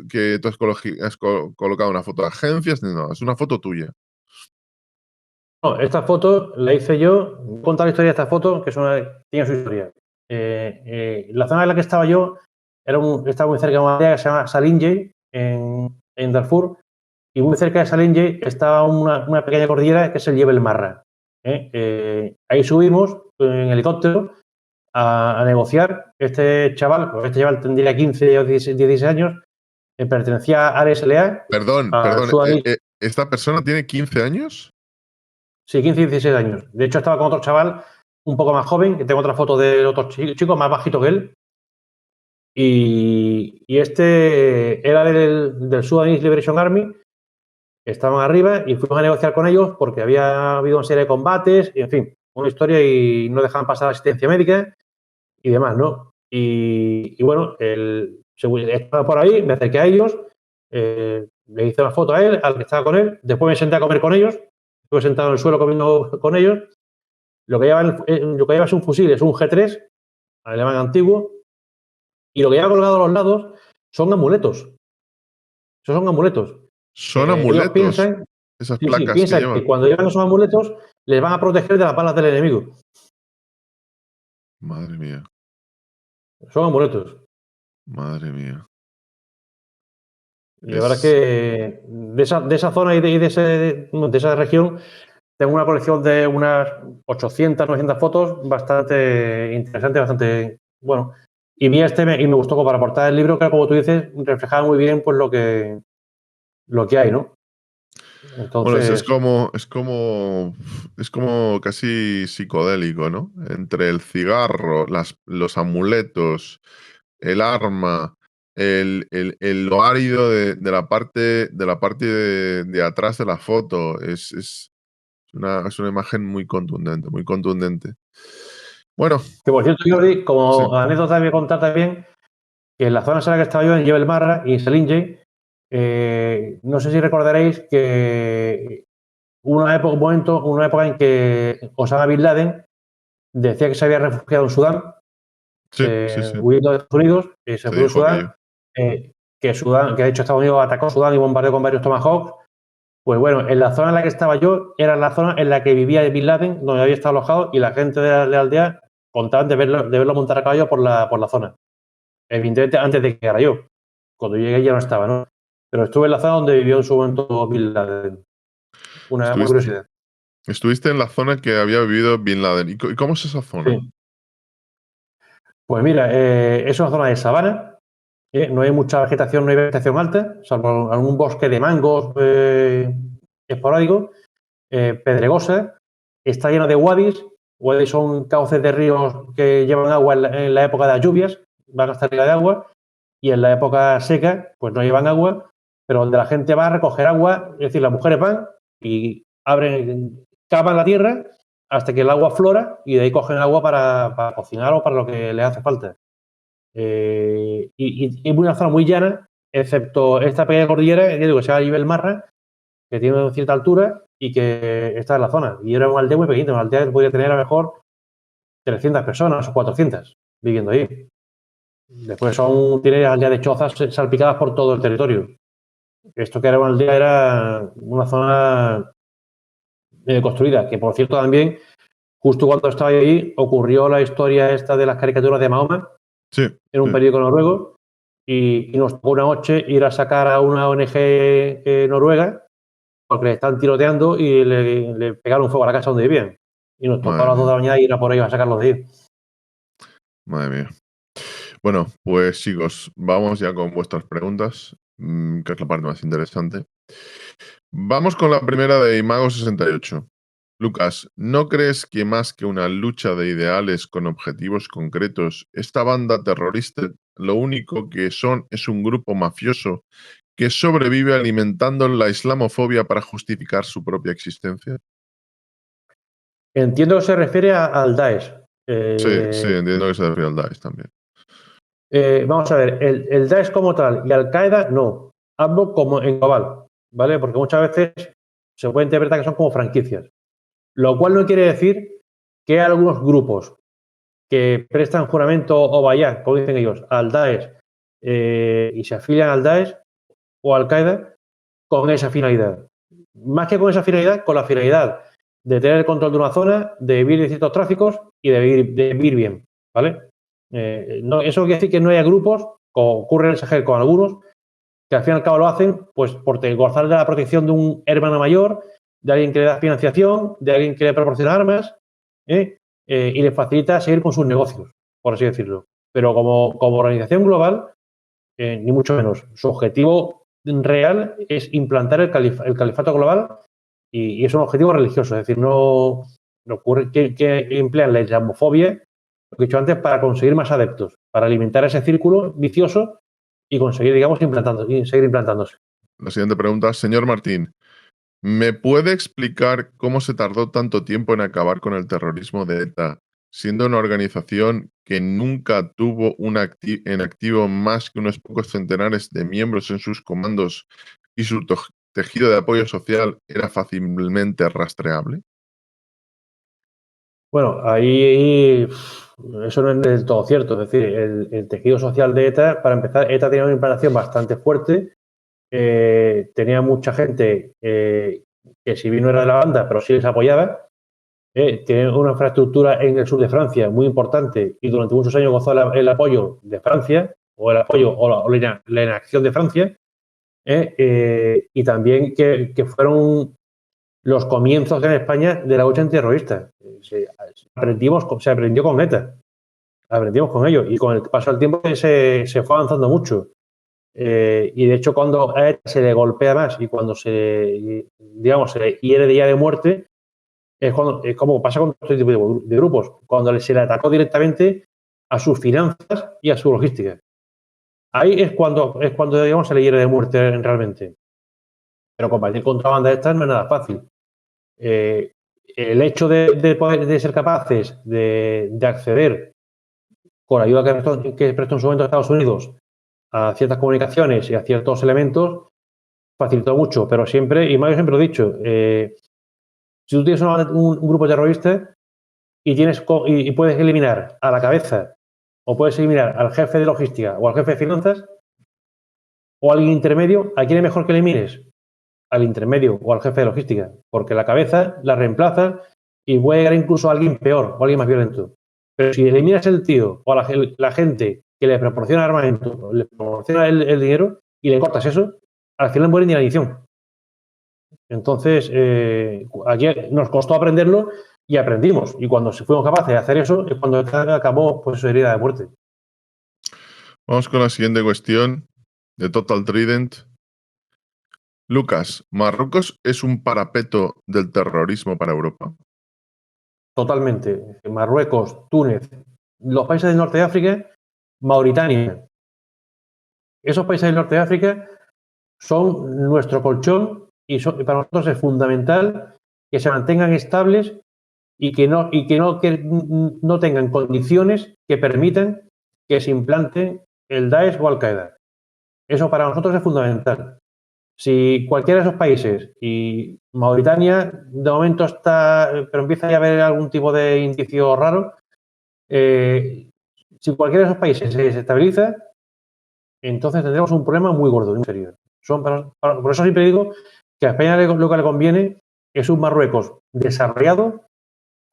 colocado una foto de agencias, no, es una foto tuya. No, esta foto la hice yo. Voy a contar la historia de esta foto, que tiene su historia. La zona en la que estaba yo estaba muy cerca de una aldea que se llama Salinje, en Darfur, y muy cerca de Salinje estaba una pequeña cordillera que es el Jebel Marra. Ahí subimos en helicóptero a negociar. Este chaval tendría 15 o 16 años, pertenecía a RSLA, Perdón, al sudaní. ¿esta persona tiene 15 años? Sí, 15 y 16 años. De hecho, estaba con otro chaval un poco más joven, que tengo otra foto de otro chico más bajito que él. Y este era del Sudanese Liberation Army. Estaban arriba y fuimos a negociar con ellos porque había habido una serie de combates, y en fin, una historia, y no dejaban pasar asistencia médica y demás, ¿no? Y bueno, estaba por ahí, me acerqué a ellos, le hice una foto a él, al que estaba con él, después me senté a comer con ellos, estuve sentado en el suelo comiendo con ellos. Lo que lleva es un fusil, es un G3 alemán antiguo, y lo que lleva colgado a los lados son amuletos. Esos son amuletos. Son Ellos amuletos, piensan, esas sí, placas que piensan que llevan. cuando llevan esos amuletos les van a proteger de las balas del enemigo. Madre mía, Son amuletos. madre mía. Y la verdad es que de esa zona y de esa región tengo una colección de unas 800, 900 fotos bastante interesante, bastante bueno. Y vi y me gustó como para aportar el libro, que como tú dices, reflejaba muy bien pues lo que hay, ¿no? Bueno, Entonces, es como casi psicodélico, ¿no? Entre el cigarro, los amuletos, el arma, lo árido de la parte de atrás de la foto. Es una imagen muy contundente, muy contundente. Bueno, que por cierto, Jordi, sí, como anécdota voy a contar también que en la zona en la que estaba yo, en Jebel Marra y en Salinje, no sé si recordaréis que hubo una época en que Osama Bin Laden decía que se había refugiado en Sudán, sí, sí, sí. huyendo de Estados Unidos, y se Se fue a dijo Sudán, aquello. que de hecho Estados Unidos atacó Sudán y bombardeó con varios Tomahawks. Pues bueno, en la zona en la que estaba yo era la zona en la que vivía Bin Laden, donde había estado alojado, y la gente de la aldea contaban de verlo montar a caballo por la zona. Evidentemente, antes de que llegara yo. Cuando llegué ya no estaba, ¿no? Pero estuve en la zona donde vivió en su momento Bin Laden. Una Estuviste, curiosidad. estuviste en la zona que había vivido Bin Laden. ¿Y cómo es esa zona? Sí. Pues mira, es una zona de sabana. No hay mucha vegetación, no hay vegetación alta, salvo algún bosque de mangos esporádico, pedregosa. Está lleno de wadis. Wadis son cauces de ríos que llevan agua en la época de las lluvias, van hasta arriba de agua, y en la época seca, pues no llevan agua, pero donde la gente va a recoger agua, es decir, las mujeres van y cavan la tierra hasta que el agua aflora, y de ahí cogen agua para cocinar o para lo que les hace falta. Y es una zona muy llana, excepto esta pequeña cordillera, que digo, que se llama Jebel Marra, que tiene cierta altura y que está en la zona. Y era una aldea muy pequeñita, una aldea que podía tener a lo mejor 300 personas o 400 viviendo ahí. Después tiene aldeas de chozas salpicadas por todo el territorio. Esto que era una aldea era una zona construida, que por cierto también, justo cuando estaba ahí, ocurrió la historia esta de las caricaturas de Mahoma, Sí, en un sí. periódico noruego, y nos tocó una noche ir a sacar a una ONG noruega, porque le están tiroteando y le pegaron fuego a la casa donde vivían. Y nos tocó a Madre las 2 de mía, la mañana ir a por ellos a sacarlos de ahí. madre mía. Bueno, pues chicos, vamos ya con vuestras preguntas, que es la parte más interesante. Vamos con la primera de Imago68. Lucas, ¿no crees que más que una lucha de ideales con objetivos concretos, esta banda terrorista lo único que son es un grupo mafioso que sobrevive alimentando la islamofobia para justificar su propia existencia. Entiendo que se refiere al Daesh. Sí, entiendo que se refiere al Daesh también. Vamos a ver, el Daesh como tal y Al-Qaeda no. Hablo como en global, ¿vale? Porque muchas veces se puede interpretar que son como franquicias. Lo cual no quiere decir que hay algunos grupos que prestan juramento o bayat, como dicen ellos, al Daesh y se afilian al Daesh o Al-Qaeda con esa finalidad. Más que con esa finalidad, con la finalidad de tener el control de una zona, de vivir de ciertos tráficos y de vivir bien, ¿vale? No, eso quiere decir que no haya grupos, como ocurre en el Sahel con algunos, que al fin y al cabo lo hacen pues por gozar de la protección de un hermano mayor, de alguien que le da financiación, de alguien que le proporciona armas y le facilita seguir con sus negocios, por así decirlo. Pero como organización global, ni mucho menos. Su objetivo real es implantar el califato global y es un objetivo religioso. Es decir, no ocurre que emplean la islamofobia, lo que he dicho antes, para conseguir más adeptos, para alimentar ese círculo vicioso y conseguir, digamos, seguir implantándose. La siguiente pregunta, señor Martín, ¿me puede explicar cómo se tardó tanto tiempo en acabar con el terrorismo de ETA, siendo una organización que nunca tuvo en activo más que unos pocos centenares de miembros en sus comandos y su tejido de apoyo social era fácilmente rastreable? Bueno, ahí eso no es del todo cierto. Es decir, el tejido social de ETA, para empezar, ETA tenía una implantación bastante fuerte. Tenía mucha gente que si bien no era de la banda, pero sí les apoyaba. Tiene una infraestructura en el sur de Francia muy importante y durante muchos años gozó el apoyo de Francia o el apoyo o la inacción de Francia. Y también que fueron los comienzos en España de la lucha antiterrorista. Se aprendió con ETA, aprendimos con ellos y con el paso del tiempo se fue avanzando mucho. Y de hecho, cuando a ETA se le golpea más y cuando se le hiere de ya de muerte, es como pasa con este tipo de grupos, cuando se le atacó directamente a sus finanzas y a su logística. Ahí es cuando digamos, se le hiere de muerte realmente. Pero combatir contra bandas estas no es nada fácil. El hecho de ser capaces de acceder con la ayuda que prestó en su momento Estados Unidos a ciertas comunicaciones y a ciertos elementos facilitó mucho, pero siempre, y yo siempre lo he dicho, si tú tienes un grupo terrorista y puedes eliminar a la cabeza o puedes eliminar al jefe de logística o al jefe de finanzas o a alguien intermedio, ¿a quién es mejor que elimines? Al intermedio o al jefe de logística, porque la cabeza la reemplaza y puede llegar incluso a alguien peor o alguien más violento. Pero si eliminas el tío o a la gente que le proporciona armamento, le proporciona el dinero y le cortas eso, al final muere ni la edición. Entonces, aquí nos costó aprenderlo y aprendimos. Y cuando fuimos capaces de hacer eso, es cuando acabó pues, su herida de muerte. Vamos con la siguiente cuestión de Total Trident. Lucas, ¿Marruecos es un parapeto del terrorismo para Europa? Totalmente. Marruecos, Túnez, los países del norte de África, Mauritania. Esos países del norte de África son nuestro colchón y para nosotros es fundamental que se mantengan estables y que no tengan condiciones que permitan que se implante el Daesh o Al-Qaeda. Eso para nosotros es fundamental. Si cualquiera de esos países, y Mauritania de momento está, pero empieza a haber algún tipo de indicio raro, si cualquiera de esos países se desestabiliza, entonces tendremos un problema muy gordo, muy serio. Por eso siempre digo que a España lo que le conviene es un Marruecos desarrollado,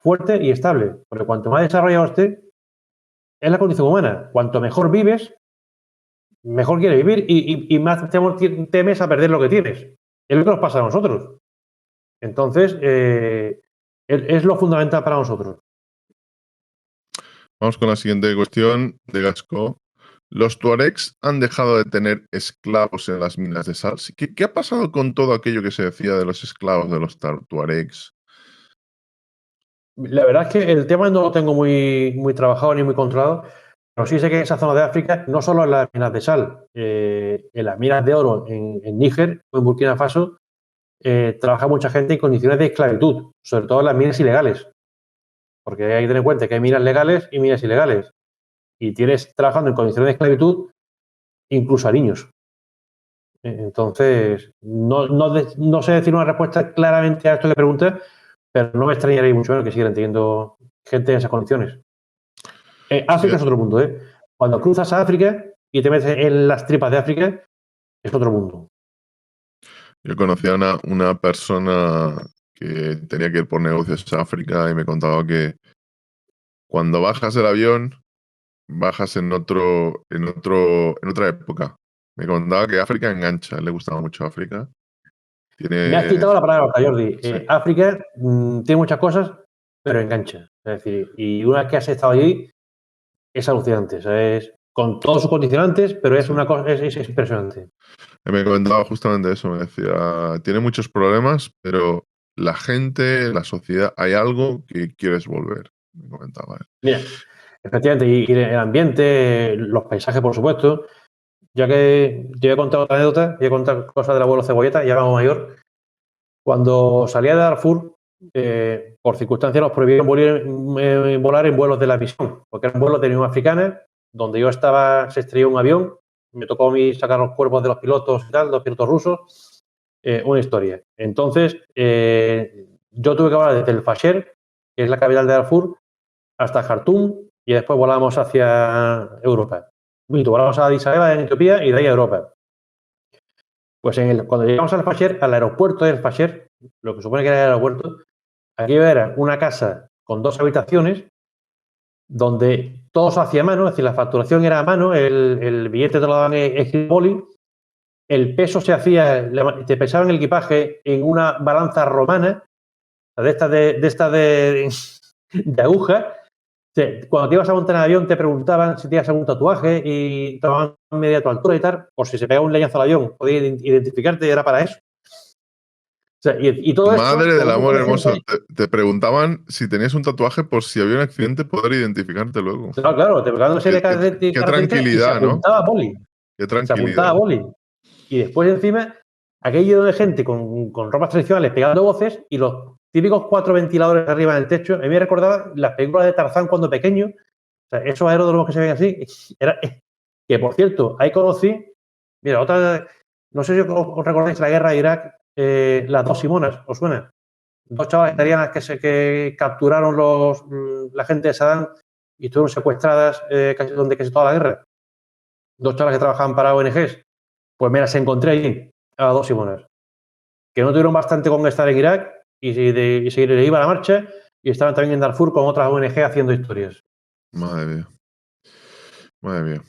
fuerte y estable. Porque cuanto más desarrollado esté, es la condición humana. Cuanto mejor vives, mejor quieres vivir y más temes a perder lo que tienes. Es lo que nos pasa a nosotros. Entonces, es lo fundamental para nosotros. Vamos con la siguiente cuestión de Gasco. ¿Los tuaregs han dejado de tener esclavos en las minas de sal? ¿Qué ha pasado con todo aquello que se decía de los esclavos de los tuaregs? La verdad es que el tema no lo tengo muy, muy trabajado ni muy controlado, Pero sí sé que en esa zona de África, no solo en las minas de sal, en las minas de oro en Níger o en Burkina Faso, trabaja mucha gente en condiciones de esclavitud, sobre todo en las minas ilegales. Porque hay que tener en cuenta que hay minas legales y minas ilegales. Y tienes trabajando en condiciones de esclavitud incluso a niños. Entonces, no sé decir una respuesta claramente a esto que preguntas, pero no me extrañaría mucho menos que siguieran teniendo gente en esas condiciones. África es otro mundo, ¿eh? Cuando cruzas a África y te metes en las tripas de África, es otro mundo. Yo conocía a una persona que tenía que ir por negocios a África y me contaba que cuando bajas del avión, bajas en otra época. Me contaba que África engancha, le gustaba mucho África. Me has quitado la palabra, Jordi. Sí. África tiene muchas cosas, pero engancha. Es decir, y una vez que has estado allí, es alucinante. O sea, es con todos sus condicionantes, pero es una cosa, es impresionante. Me comentaba justamente eso, me decía, tiene muchos problemas, pero la gente, la sociedad, hay algo que quieres volver, me comentaba él. Mira, efectivamente, y el ambiente, los paisajes, por supuesto. Ya que te voy a contar otra anécdota, voy a contar cosas del abuelo Cebolleta, ya vamos mayor. Cuando salía de Darfur, por circunstancias nos prohibieron volar en vuelos de la misión, porque eran vuelos de Unión Africana, donde yo estaba, se estrelló un avión, me tocó a mí sacar los cuerpos de los pilotos y tal, los pilotos rusos, una historia. Entonces, yo tuve que volar desde el Fasher, que es la capital de Darfur, hasta Jartum, y después volamos hacia Europa. Volamos a Addis Abeba en Etiopía y de ahí a Europa. Pues cuando llegamos al Fasher, al aeropuerto del Fasher, lo que supone que era el aeropuerto, aquello era una casa con 2 habitaciones donde todo se hacía a mano, es decir, la facturación era a mano, el billete te lo daban en boli, el peso se hacía, te pesaban el equipaje en una balanza romana, de estas de aguja. Cuando te ibas a montar en el avión te preguntaban si tenías algún tatuaje y tomaban media a tu altura y tal, por si se pegaba un leñazo al avión, podías identificarte y era para eso. O sea, y todo Madre esto, del amor de hermoso, gente, te preguntaban si tenías un tatuaje por si había un accidente poder identificarte luego. claro, te pegaban una serie de Qué características y se tranquilidad, ¿no? apuntaba a boli. Qué Se apuntaba a tranquilidad. boli. Y después encima, aquello de gente con ropas tradicionales pegando voces y los típicos 4 ventiladores arriba en el techo. A mí me recordaba las películas de Tarzán cuando pequeño. O sea, esos aeródromos que se ven así. Que, por cierto, ahí conocí. Mira, otra. No sé si os recordáis la guerra de Irak, las 2 Simonas, ¿os suena? 2 chavales italianas que capturaron la gente de Saddam y estuvieron secuestradas durante casi toda la guerra. 2 chavales que trabajaban para ONGs. Pues me las encontré allí, a 2 Simonas, que no tuvieron bastante con estar en Irak y se les iba la marcha y estaban también en Darfur con otras ONG haciendo historias. Madre mía. Madre mía.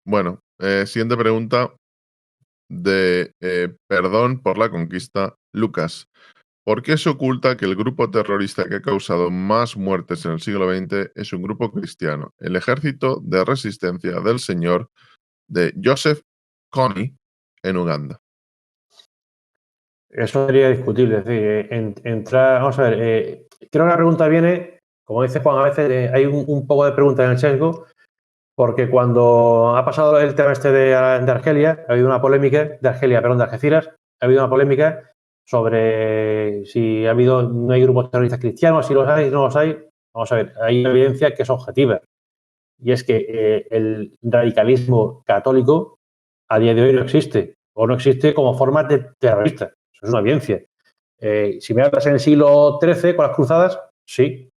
Bueno, siguiente pregunta de Perdón por la Conquista. Lucas, ¿por qué se oculta que el grupo terrorista que ha causado más muertes en el siglo XX es un grupo cristiano? El Ejército de Resistencia del Señor de Joseph Kony en Uganda. Eso sería discutible. Es decir, vamos a ver, creo que la pregunta viene, como dice Juan, a veces hay un poco de pregunta en el sesgo, porque cuando ha pasado el tema este de Argelia, ha habido una polémica, de Algeciras, ha habido una polémica sobre si no hay grupos terroristas cristianos, si los hay, si no los hay. Vamos a ver, hay una evidencia que es objetiva. Y es que el radicalismo católico a día de hoy no existe, o no existe como forma de terrorista. Eso es una evidencia. Si me hablas en el siglo XIII con las cruzadas, sí,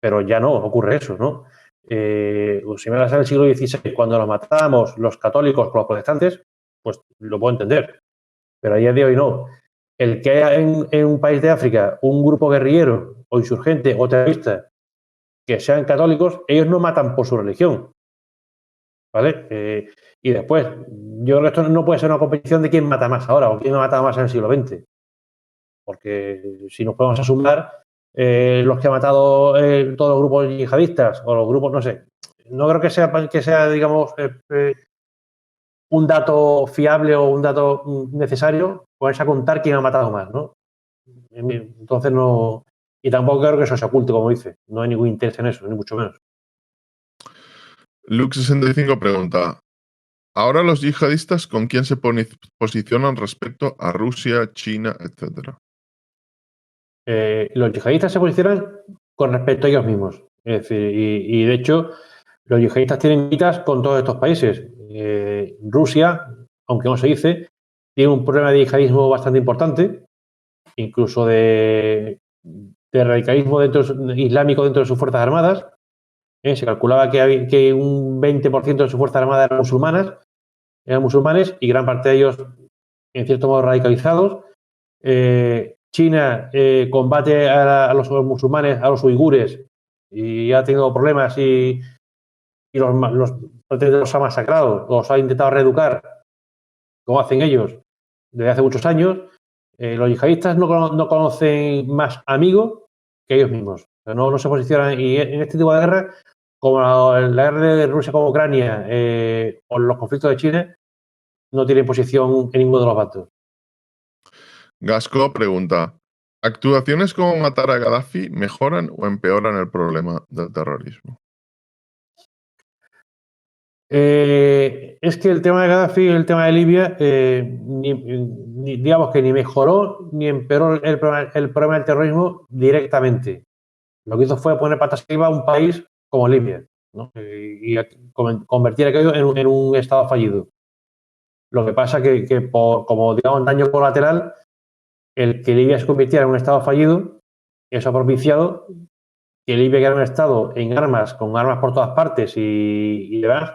pero ya no ocurre eso, ¿no? Si me hablas en el siglo XVI, cuando nos matábamos los católicos con los protestantes, pues lo puedo entender, pero a día de hoy no. El que haya en un país de África un grupo guerrillero o insurgente o terrorista que sean católicos, ellos no matan por su religión, ¿vale? Y después, yo creo que esto no puede ser una competición de quién mata más ahora o quién mata más en el siglo XX, porque si nos podemos sumar los que ha matado todos los grupos yihadistas o los grupos, no sé, no creo que sea digamos, un dato fiable o un dato necesario ponerse a contar quién ha matado más, ¿no? Entonces no. Y tampoco creo que eso se oculte, como dice. No hay ningún interés en eso, ni mucho menos. Luke65 pregunta, ¿ahora los yihadistas con quién se posicionan respecto a Rusia, China, etcétera? Los yihadistas se posicionan con respecto a ellos mismos. Es decir, y de hecho, los yihadistas tienen citas con todos estos países. Rusia, aunque no se dice, tiene un problema de yihadismo bastante importante, incluso de radicalismo islámico dentro de sus Fuerzas Armadas. Se calculaba que un 20% de sus Fuerzas Armadas eran musulmanes y gran parte de ellos, en cierto modo, radicalizados. China combate a los musulmanes, a los uigures, y ha tenido problemas y los ha masacrado, los ha intentado reeducar, como hacen ellos desde hace muchos años. Los yihadistas no conocen más amigos que ellos mismos. O sea, no se posicionan. Y en este tipo de guerra, como la guerra de Rusia con Ucrania o los conflictos de China, no tienen posición en ninguno de los bandos. Gasco pregunta, ¿actuaciones como matar a Gaddafi mejoran o empeoran el problema del terrorismo? Es que el tema de Gaddafi y el tema de Libia, digamos que ni mejoró ni empeoró el problema del terrorismo directamente. Lo que hizo fue poner patas arriba a un país como Libia, ¿no? Y convertir aquello en un estado fallido. Lo que pasa que como digamos daño colateral, el que Libia se convirtiera en un estado fallido, eso ha propiciado que Libia, que era un estado en armas, con armas por todas partes y demás,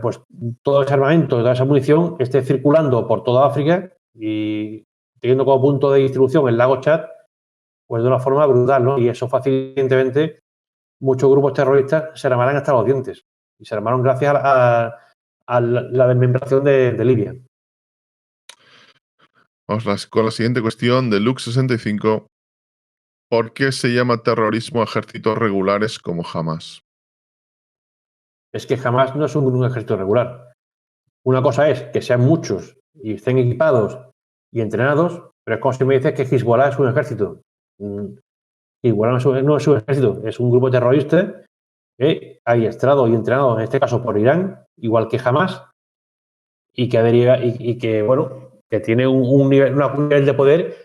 pues todo ese armamento, toda esa munición esté circulando por toda África y teniendo como punto de distribución el lago Chad, pues de una forma brutal, ¿no? Y eso fácilmente muchos grupos terroristas se armarán hasta los dientes. Y se armaron gracias a la desmembración de Libia. Vamos con la siguiente cuestión de Luke65. ¿Por qué se llama terrorismo a ejércitos regulares como Hamas? Es que jamás no es un ejército regular. Una cosa es que sean muchos y estén equipados y entrenados, pero es como si me dices que Hezbollah es un ejército. Hezbollah no es un ejército, es un grupo terrorista adiestrado y entrenado, en este caso por Irán, igual que Hamas, y que bueno, que tiene un nivel de poder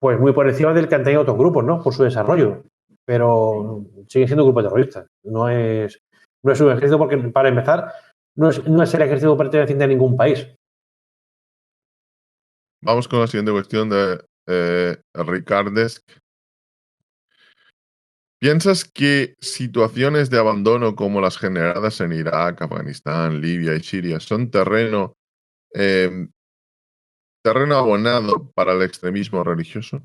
pues muy por encima del que han tenido otros grupos, ¿no? Por su desarrollo. Pero sigue siendo un grupo terrorista. No es un ejército porque, para empezar, no es el ejército perteneciente a ningún país. Vamos con la siguiente cuestión de Ricardes. ¿Piensas que situaciones de abandono como las generadas en Irak, Afganistán, Libia y Siria son terreno abonado para el extremismo religioso?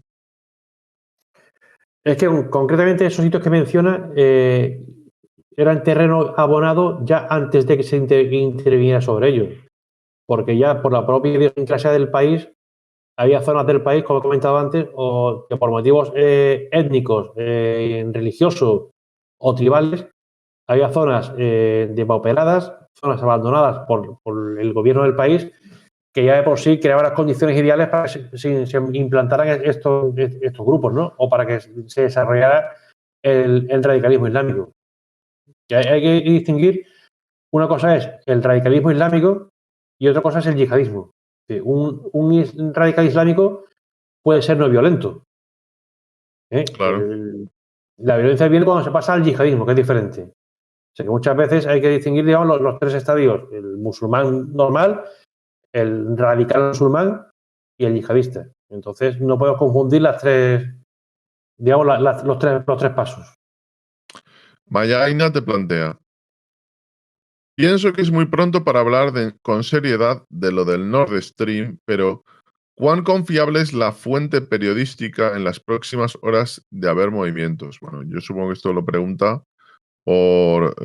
Es que concretamente esos sitios que menciona eran terreno abonado ya antes de que se interviniera sobre ellos. Porque ya por la propia idiosincrasia del país, había zonas del país, como he comentado antes, o que por motivos étnicos, religiosos o tribales, había zonas depauperadas, zonas abandonadas por el gobierno del país, que ya de por sí creaban las condiciones ideales para que se implantaran estos grupos, ¿no? O para que se desarrollara el radicalismo islámico. Y hay que distinguir, una cosa es el radicalismo islámico y otra cosa es el yihadismo. Un radical islámico puede ser no violento. Claro. La violencia viene cuando se pasa al yihadismo, que es diferente. O sea que muchas veces hay que distinguir, digamos, los tres estadios: el musulmán normal, el radical musulmán y el yihadista. Entonces no podemos confundir las tres, digamos, los tres pasos. Mayaina te plantea. Pienso que es muy pronto para hablar con seriedad de lo del Nord Stream, pero ¿cuán confiable es la fuente periodística en las próximas horas de haber movimientos? Bueno, yo supongo que esto lo pregunta por...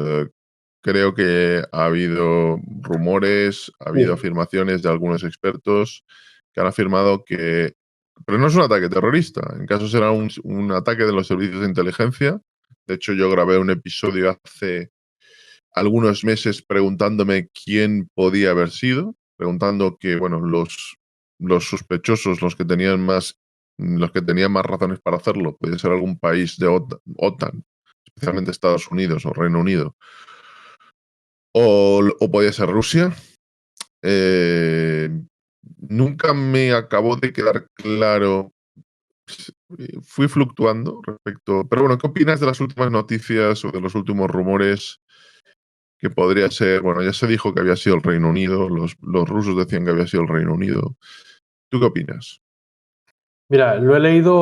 creo que ha habido rumores, ha habido afirmaciones de algunos expertos que han afirmado que... Pero no es un ataque terrorista, en caso será un ataque de los servicios de inteligencia. De hecho, yo grabé un episodio hace algunos meses preguntándome quién podía haber sido, preguntando que, bueno, los sospechosos, los que tenían más razones para hacerlo, podía ser algún país de OTAN, especialmente Estados Unidos o Reino Unido, o podía ser Rusia. Nunca me acabó de quedar claro. Fui fluctuando respecto. Pero bueno, ¿qué opinas de las últimas noticias o de los últimos rumores que podría ser? Bueno, ya se dijo que había sido el Reino Unido, los rusos decían que había sido el Reino Unido. ¿Tú qué opinas? Mira, lo he leído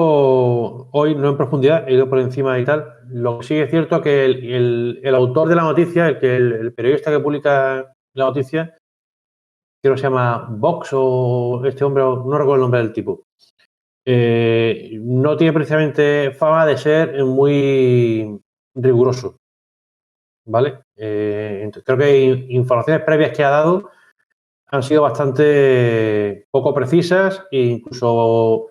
hoy, no en profundidad, he ido por encima y tal. Lo que sí es cierto es que el autor de la noticia, el periodista que publica la noticia, creo que se llama Vox o este hombre, no recuerdo el nombre del tipo, no tiene precisamente fama de ser muy riguroso, ¿vale? Entonces, creo que informaciones previas que ha dado han sido bastante poco precisas e incluso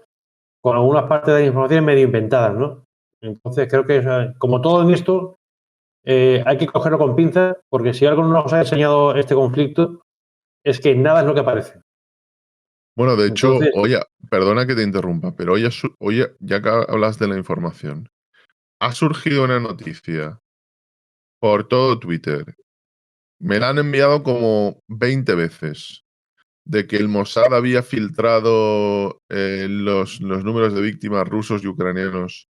con algunas partes de la información medio inventadas, ¿no? Entonces creo que, o sea, como todo en esto, hay que cogerlo con pinzas, porque si algo nos ha enseñado este conflicto es que nada es lo que parece. Bueno, de hecho, Entonces, oye, perdona que te interrumpa, pero hoy, ya que hablas de la información, ha surgido una noticia por todo Twitter. Me la han enviado como 20 veces de que el Mossad había filtrado los números de víctimas rusos y ucranianos,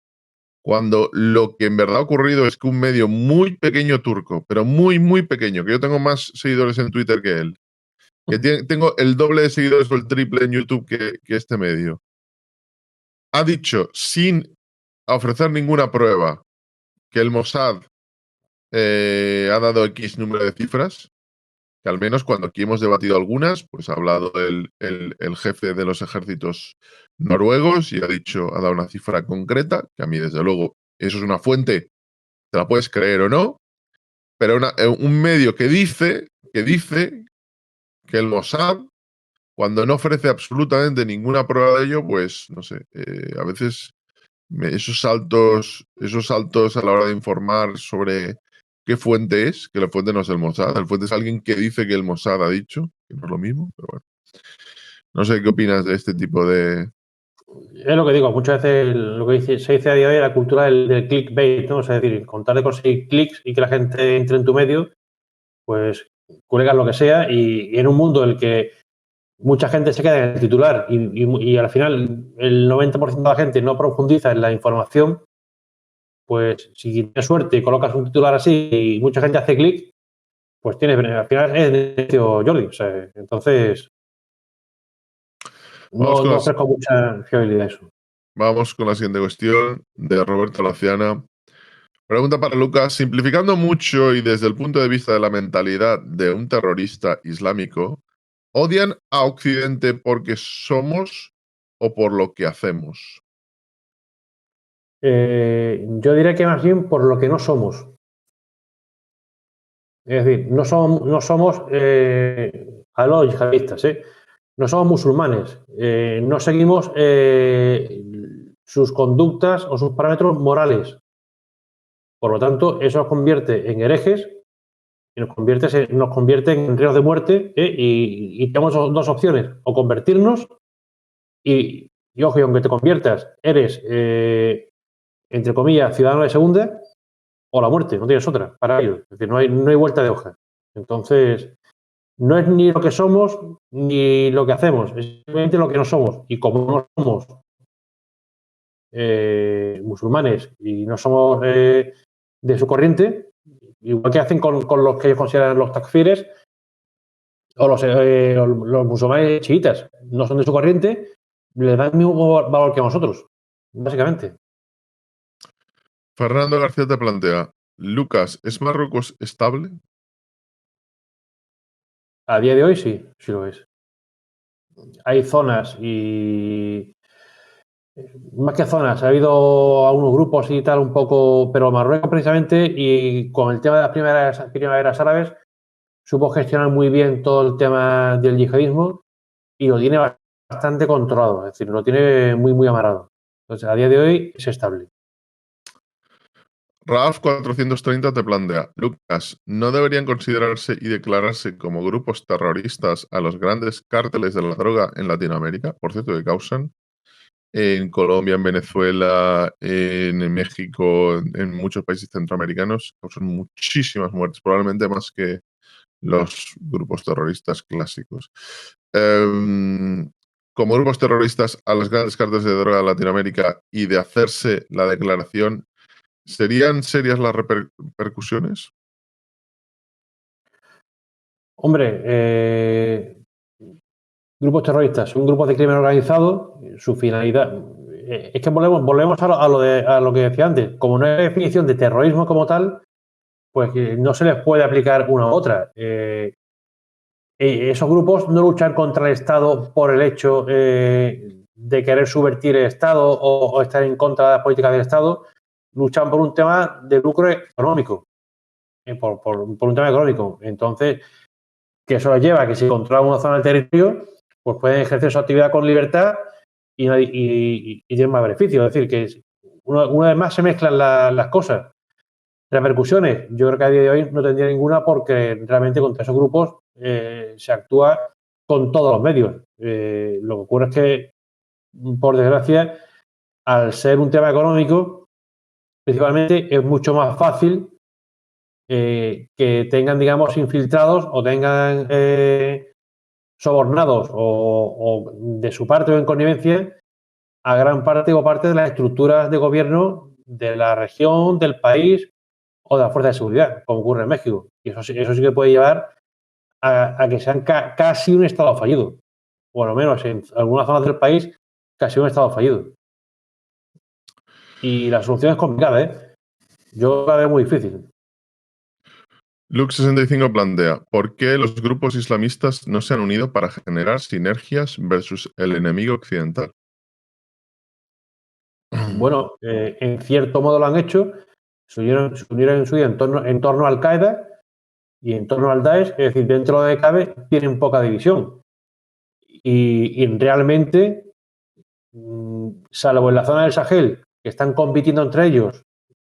cuando lo que en verdad ha ocurrido es que un medio muy pequeño turco, pero muy, muy pequeño, que yo tengo más seguidores en Twitter que él, que tengo el doble de seguidores o el triple en YouTube que este medio, ha dicho sin ofrecer ninguna prueba que el Mossad ha dado X número de cifras, que al menos cuando aquí hemos debatido algunas, pues ha hablado el jefe de los ejércitos noruegos y ha dado una cifra concreta, que a mí desde luego eso es una fuente, te la puedes creer o no, pero un medio que dice que el Mossad, cuando no ofrece absolutamente ninguna prueba de ello, pues no sé, a veces esos saltos a la hora de informar sobre qué fuente es, que la fuente no es el Mossad, el fuente es alguien que dice que el Mossad ha dicho, que no es lo mismo, pero bueno. No sé qué opinas de este tipo de... es lo que digo, muchas veces lo que se dice a día de hoy la cultura del clickbait, ¿no? O sea, es decir, con tal de conseguir clics y que la gente entre en tu medio, pues cuelgas lo que sea y en un mundo en el que mucha gente se queda en el titular y al final el 90% de la gente no profundiza en la información, pues si tienes suerte y colocas un titular así y mucha gente hace clic, pues tienes, al final es negocio, Jordi. O sea, entonces Vamos no, con, no las, ofrezco mucha fiabilidad a eso. vamos con la siguiente cuestión de Roberto Laciana. Pregunta para Lucas. Simplificando mucho y desde el punto de vista de la mentalidad de un terrorista islámico, ¿odian a Occidente porque somos o por lo que hacemos? Yo diría que más bien por lo que no somos. Es decir, no somos a los yihadistas, no somos musulmanes, no seguimos sus conductas o sus parámetros morales. Por lo tanto, eso nos convierte en herejes y nos convierte en ríos de muerte, y tenemos dos opciones: o convertirnos y ojo, y aunque te conviertas, eres, entre comillas, ciudadano de segunda, o la muerte, no tienes otra para ellos. Es decir, no hay vuelta de hoja. Entonces, no es ni lo que somos ni lo que hacemos, es simplemente lo que no somos. Y como no somos musulmanes y no somos de su corriente, igual que hacen con los que ellos consideran los takfires o los musulmanes chiitas, no son de su corriente, les dan el mismo valor que a nosotros, básicamente. Fernando García te plantea, Lucas, ¿es Marruecos estable? A día de hoy sí, sí lo es. Hay zonas y más que zonas, ha habido algunos grupos y tal un poco, pero Marruecos precisamente, y con el tema de las primaveras árabes, supo gestionar muy bien todo el tema del yihadismo y lo tiene bastante controlado, es decir, lo tiene muy, muy amarrado. Entonces, a día de hoy es estable. Raaf 430 te plantea, Lucas, ¿no deberían considerarse y declararse como grupos terroristas a los grandes cárteles de la droga en Latinoamérica? Por cierto, que causan en Colombia, en Venezuela, en México, en muchos países centroamericanos, causan muchísimas muertes, probablemente más que los grupos terroristas clásicos. Como grupos terroristas a las grandes carteles de droga de Latinoamérica y de hacerse la declaración, ¿serían serias las repercusiones? Hombre, grupos terroristas, un grupo de crimen organizado, su finalidad. Es que volvemos a lo que decía antes. Como no hay definición de terrorismo como tal, pues no se les puede aplicar una u otra. Esos grupos no luchan contra el Estado por el hecho de querer subvertir el Estado o estar en contra de las políticas del Estado, luchan por un tema de lucro económico, por un tema económico. Entonces, que eso les lleva a que si controlan una zona del territorio, pues pueden ejercer su actividad con libertad y tienen más beneficios. Es decir, que una vez más se mezclan las cosas. Repercusiones, yo creo que a día de hoy no tendría ninguna porque realmente contra esos grupos se actúa con todos los medios. Lo que ocurre es que, por desgracia, al ser un tema económico, principalmente es mucho más fácil que tengan, digamos, infiltrados o tengan sobornados o de su parte o en connivencia a gran parte o parte de las estructuras de gobierno de la región, del país o de la fuerza de seguridad, como ocurre en México. Y eso sí que puede llevar a que sean casi un Estado fallido, o al menos en algunas zonas del país, casi un Estado fallido. Y la solución es complicada, ¿eh? Yo la veo muy difícil. Luke65 plantea, ¿por qué los grupos islamistas no se han unido para generar sinergias versus el enemigo occidental? Bueno, en cierto modo lo han hecho, se unieron en su día en torno a Al-Qaeda y en torno al Daesh, es decir, dentro de cabe, tienen poca división. Y realmente, salvo en la zona del Sahel, que están compitiendo entre ellos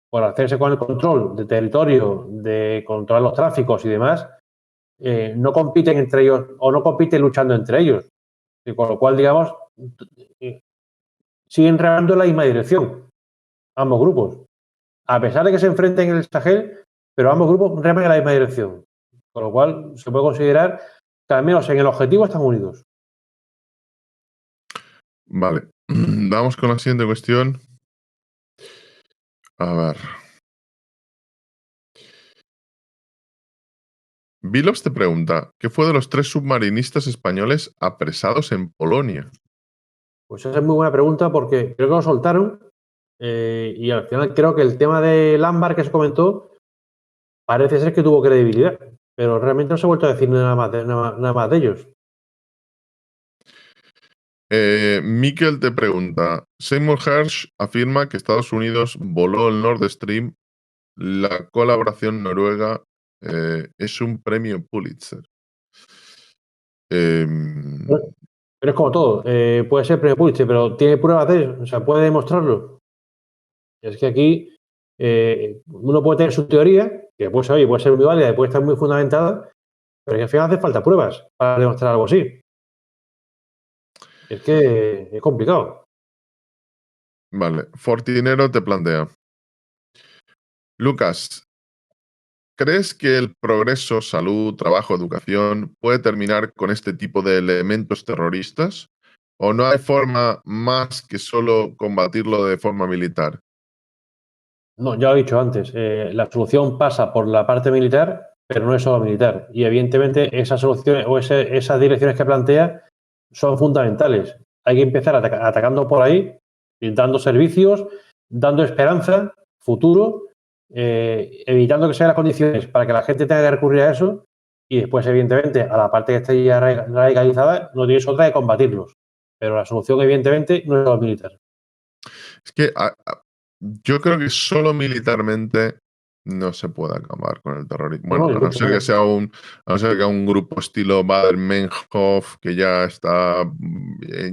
por hacerse con el control de territorio, de controlar los tráficos y demás, no compiten entre ellos o no compiten luchando entre ellos. Y con lo cual, digamos, siguen remando en la misma dirección, ambos grupos. A pesar de que se enfrenten en el Sahel, pero ambos grupos reman en la misma dirección. Con lo cual, se puede considerar que al menos en el objetivo están unidos. Vale, vamos con la siguiente cuestión. A ver. Vilos te pregunta, ¿qué fue de los 3 submarinistas españoles apresados en Polonia? Pues esa es muy buena pregunta porque creo que lo soltaron y al final creo que el tema del ámbar que se comentó parece ser que tuvo credibilidad, pero realmente no se ha vuelto a decir nada más de ellos. Mikel te pregunta, Seymour Hersh afirma que Estados Unidos voló el Nord Stream. La colaboración noruega es un premio Pulitzer. Pero es como todo, puede ser premio Pulitzer, pero ¿tiene pruebas de ello? O sea, ¿puede demostrarlo? Es que aquí uno puede tener su teoría, que puede ser muy válida, puede estar muy fundamentada, pero que al final hace falta pruebas para demostrar algo así. Es que es complicado. Vale, Fortinero te plantea. Lucas, ¿crees que el progreso, salud, trabajo, educación puede terminar con este tipo de elementos terroristas? ¿O no hay forma más que solo combatirlo de forma militar? No, ya lo he dicho antes, la solución pasa por la parte militar, pero no es solo militar. Y evidentemente esas soluciones o esas direcciones que plantea son fundamentales. Hay que empezar atacando por ahí, dando servicios, dando esperanza, futuro, evitando que sean las condiciones para que la gente tenga que recurrir a eso y después, evidentemente, a la parte que esté ya radicalizada, no tienes otra que combatirlos. Pero la solución, evidentemente, no es solo militar. Es que yo creo que solo militarmente no se puede acabar con el terrorismo. No, Bueno, no, yo a no creo que ser que no. sea un grupo estilo Baader-Meinhof que ya está,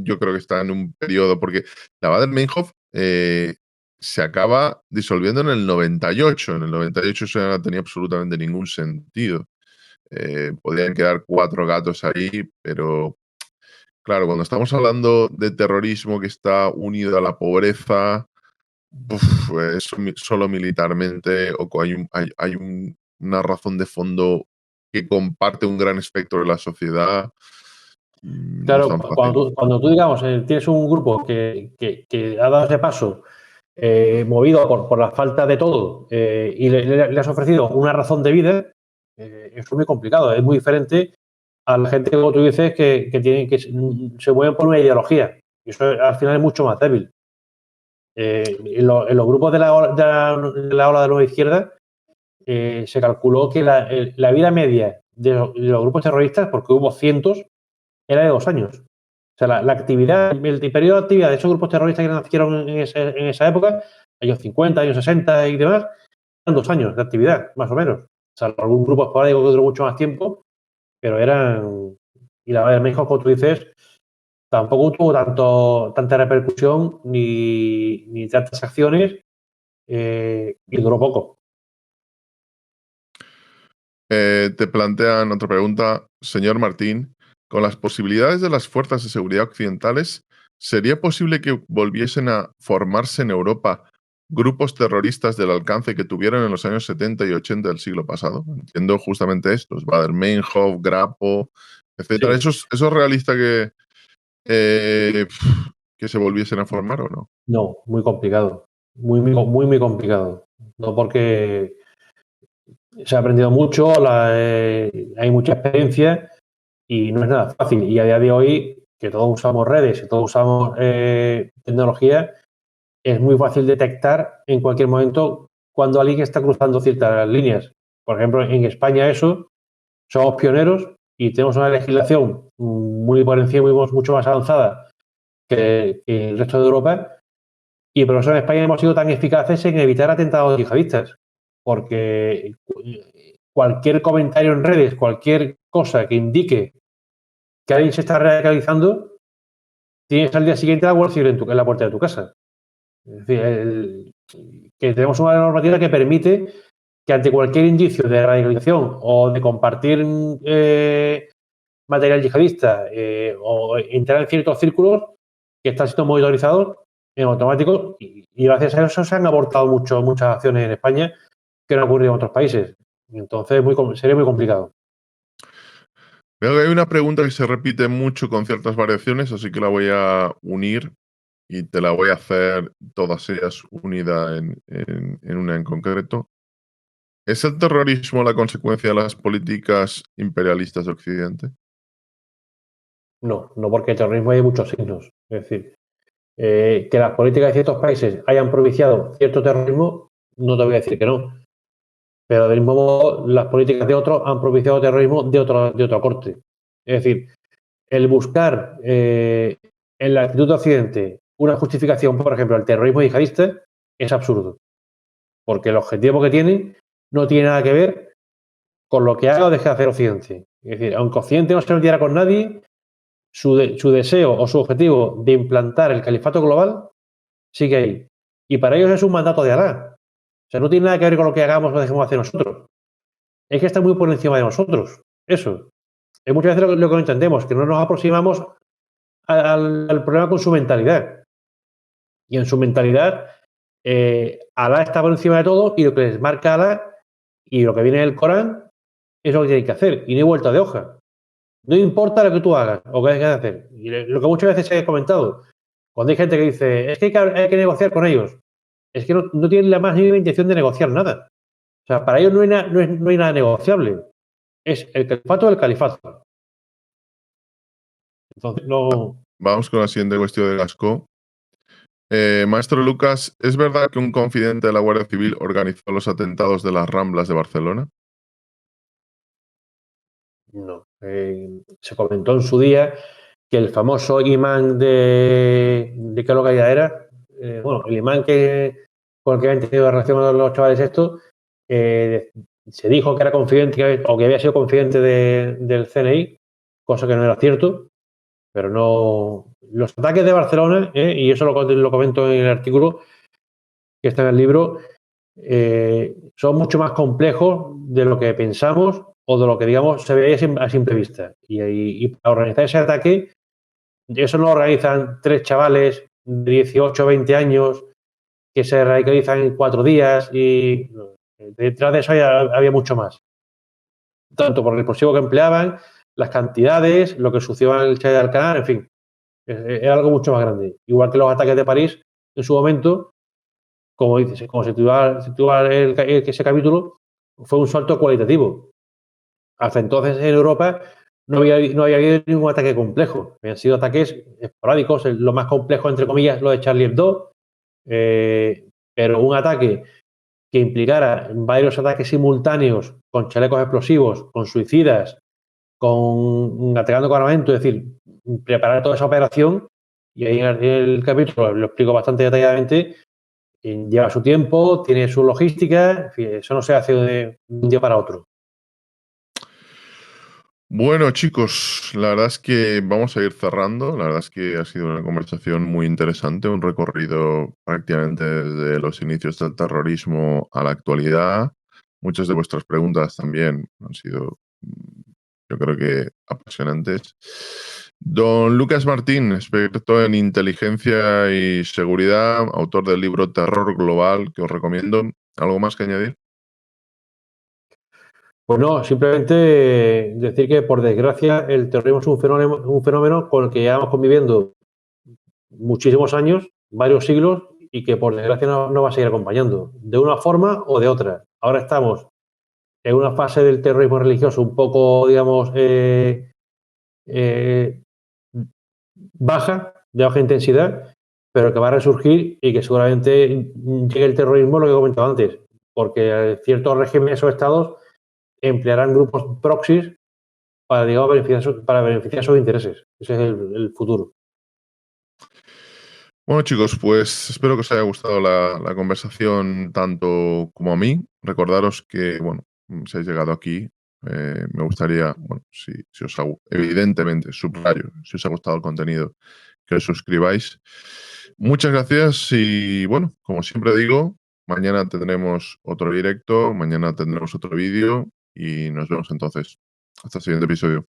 yo creo que está en un periodo, porque la Baader-Meinhof se acaba disolviendo en el 98. En el 98 eso ya no tenía absolutamente ningún sentido. Podían quedar 4 gatos ahí, pero claro, cuando estamos hablando de terrorismo que está unido a la pobreza, eso solo militarmente, o hay una razón de fondo que comparte un gran espectro de la sociedad. Claro, no es tan cuando tú digamos, tienes un grupo que ha dado ese paso movido por la falta de todo y le has ofrecido una razón de vida, eso es muy complicado, es muy diferente a la gente, como tú dices, que se mueven por una ideología. Y eso al final es mucho más débil. En los grupos de la ola de la nueva izquierda se calculó que la vida media de los grupos terroristas, porque hubo cientos, era de 2 años. O sea, la actividad, el periodo de actividad de esos grupos terroristas que nacieron en esa época, años 50, años 60 y demás, eran 2 años de actividad, más o menos. O sea, algún grupo esporádico que duró mucho más tiempo, pero eran. Y la verdad, en México, como tú dices, tampoco tuvo tanta repercusión ni tantas acciones y duró poco. Te plantean otra pregunta, señor Martín. Con las posibilidades de las fuerzas de seguridad occidentales, ¿sería posible que volviesen a formarse en Europa grupos terroristas del alcance que tuvieron en los años 70 y 80 del siglo pasado? Entiendo justamente estos, Baader-Meinhof, Grapo, etcétera. Sí. ¿Eso es realista que se volviesen a formar o no? No, muy complicado. Muy complicado. No, porque se ha aprendido mucho, hay mucha experiencia y no es nada fácil. Y a día de hoy, que todos usamos redes y todos usamos tecnología, es muy fácil detectar en cualquier momento cuando alguien está cruzando ciertas líneas. Por ejemplo, en España somos pioneros y tenemos una legislación muy por encima, mucho más avanzada que el resto de Europa. Y por eso en España hemos sido tan eficaces en evitar atentados yihadistas. Porque cualquier comentario en redes, cualquier cosa que indique que alguien se está radicalizando, tienes al día siguiente la Guardia Civil en la puerta de tu casa. Es decir, que tenemos una normativa que permite que ante cualquier indicio de radicalización o de compartir material yihadista o entrar en ciertos círculos que están siendo monitorizados en automático y gracias a eso se han abortado muchas acciones en España que no han ocurrido en otros países. Entonces sería muy complicado. Veo que hay una pregunta que se repite mucho con ciertas variaciones, así que la voy a unir y te la voy a hacer todas ellas unida en una en concreto. ¿Es el terrorismo la consecuencia de las políticas imperialistas de Occidente? No, porque el terrorismo hay muchos signos. Es decir, que las políticas de ciertos países hayan propiciado cierto terrorismo, no te voy a decir que no. Pero del mismo modo, las políticas de otros han propiciado terrorismo de otro corte. Es decir, el buscar en la actitud de Occidente una justificación, por ejemplo, al terrorismo yihadista, es absurdo. Porque el objetivo que tiene no tiene nada que ver con lo que haga o deje de hacer Occidente. Es decir, aunque Occidente no se metiera con nadie, su deseo o su objetivo de implantar el califato global sigue ahí. Y para ellos es un mandato de Alá. O sea, no tiene nada que ver con lo que hagamos o dejemos hacer nosotros. Es que está muy por encima de nosotros. Eso. Es muchas veces lo que no entendemos, que no nos aproximamos al problema con su mentalidad. Y en su mentalidad, Alá está por encima de todo y lo que les marca Alá y lo que viene del Corán es lo que tienen que hacer. Y no hay vuelta de hoja. No importa lo que tú hagas o que dejes de hacer. Y lo que muchas veces se ha comentado, cuando hay gente que dice, es que hay que negociar con ellos, es que no tienen la más mínima intención de negociar nada. O sea, para ellos no hay nada negociable. Es el califato del califato. Entonces, no. Vamos con la siguiente cuestión de Gasco. Maestro Lucas, ¿es verdad que un confidente de la Guardia Civil organizó los atentados de las Ramblas de Barcelona? No. Se comentó en su día que el famoso imán ¿de qué localidad era? Bueno, el imán con el que habían tenido relación con los chavales estos, se dijo que era confidente o que había sido confidente del CNI, cosa que no era cierto, pero no. Los ataques de Barcelona, y eso lo comento en el artículo que está en el libro, son mucho más complejos de lo que pensamos o de lo que, digamos, se veía a simple vista. Y para organizar ese ataque, eso no lo organizan 3 chavales de 18 o 20 años que se radicalizan en 4 días y detrás de eso había mucho más. tanto por el explosivo que empleaban, las cantidades, lo que sucedió en el Chai de Alcalá, en fin, era algo mucho más grande. Igual que los ataques de París en su momento, como dices, como se titula ese capítulo, fue un salto cualitativo. Hasta entonces en Europa no había habido ningún ataque complejo. Habían sido ataques esporádicos, lo más complejo, entre comillas, lo de Charlie Hebdo, pero un ataque que implicara varios ataques simultáneos con chalecos explosivos, con suicidas, con atacando con armamento, es decir, preparar toda esa operación, y ahí en el capítulo lo explico bastante detalladamente, lleva su tiempo, tiene su logística, en fin, eso no se hace de un día para otro. Bueno, chicos, la verdad es que vamos a ir cerrando. La verdad es que ha sido una conversación muy interesante, un recorrido prácticamente desde los inicios del terrorismo a la actualidad. Muchas de vuestras preguntas también han sido, yo creo que, apasionantes. Don Lucas Martín, experto en inteligencia y seguridad, autor del libro Terror Global, que os recomiendo. ¿Algo más que añadir? Pues no, simplemente decir que, por desgracia, el terrorismo es un fenómeno con el que llevamos conviviendo muchísimos años, varios siglos, y que, por desgracia, no va a seguir acompañando, de una forma o de otra. Ahora estamos en una fase del terrorismo religioso un poco, digamos, baja, de baja intensidad, pero que va a resurgir y que seguramente llegue el terrorismo, lo que he comentado antes, porque ciertos regímenes o estados emplearán grupos proxies para, digamos, beneficiar sus intereses. Ese es el futuro. Bueno, chicos, pues espero que os haya gustado la conversación tanto como a mí. Recordaros que, bueno, si habéis llegado aquí, me gustaría, bueno, si os ha, evidentemente, subrayo, si os ha gustado el contenido, que os suscribáis. Muchas gracias y, bueno, como siempre digo, mañana tendremos otro directo, mañana tendremos otro vídeo y nos vemos entonces. Hasta el siguiente episodio.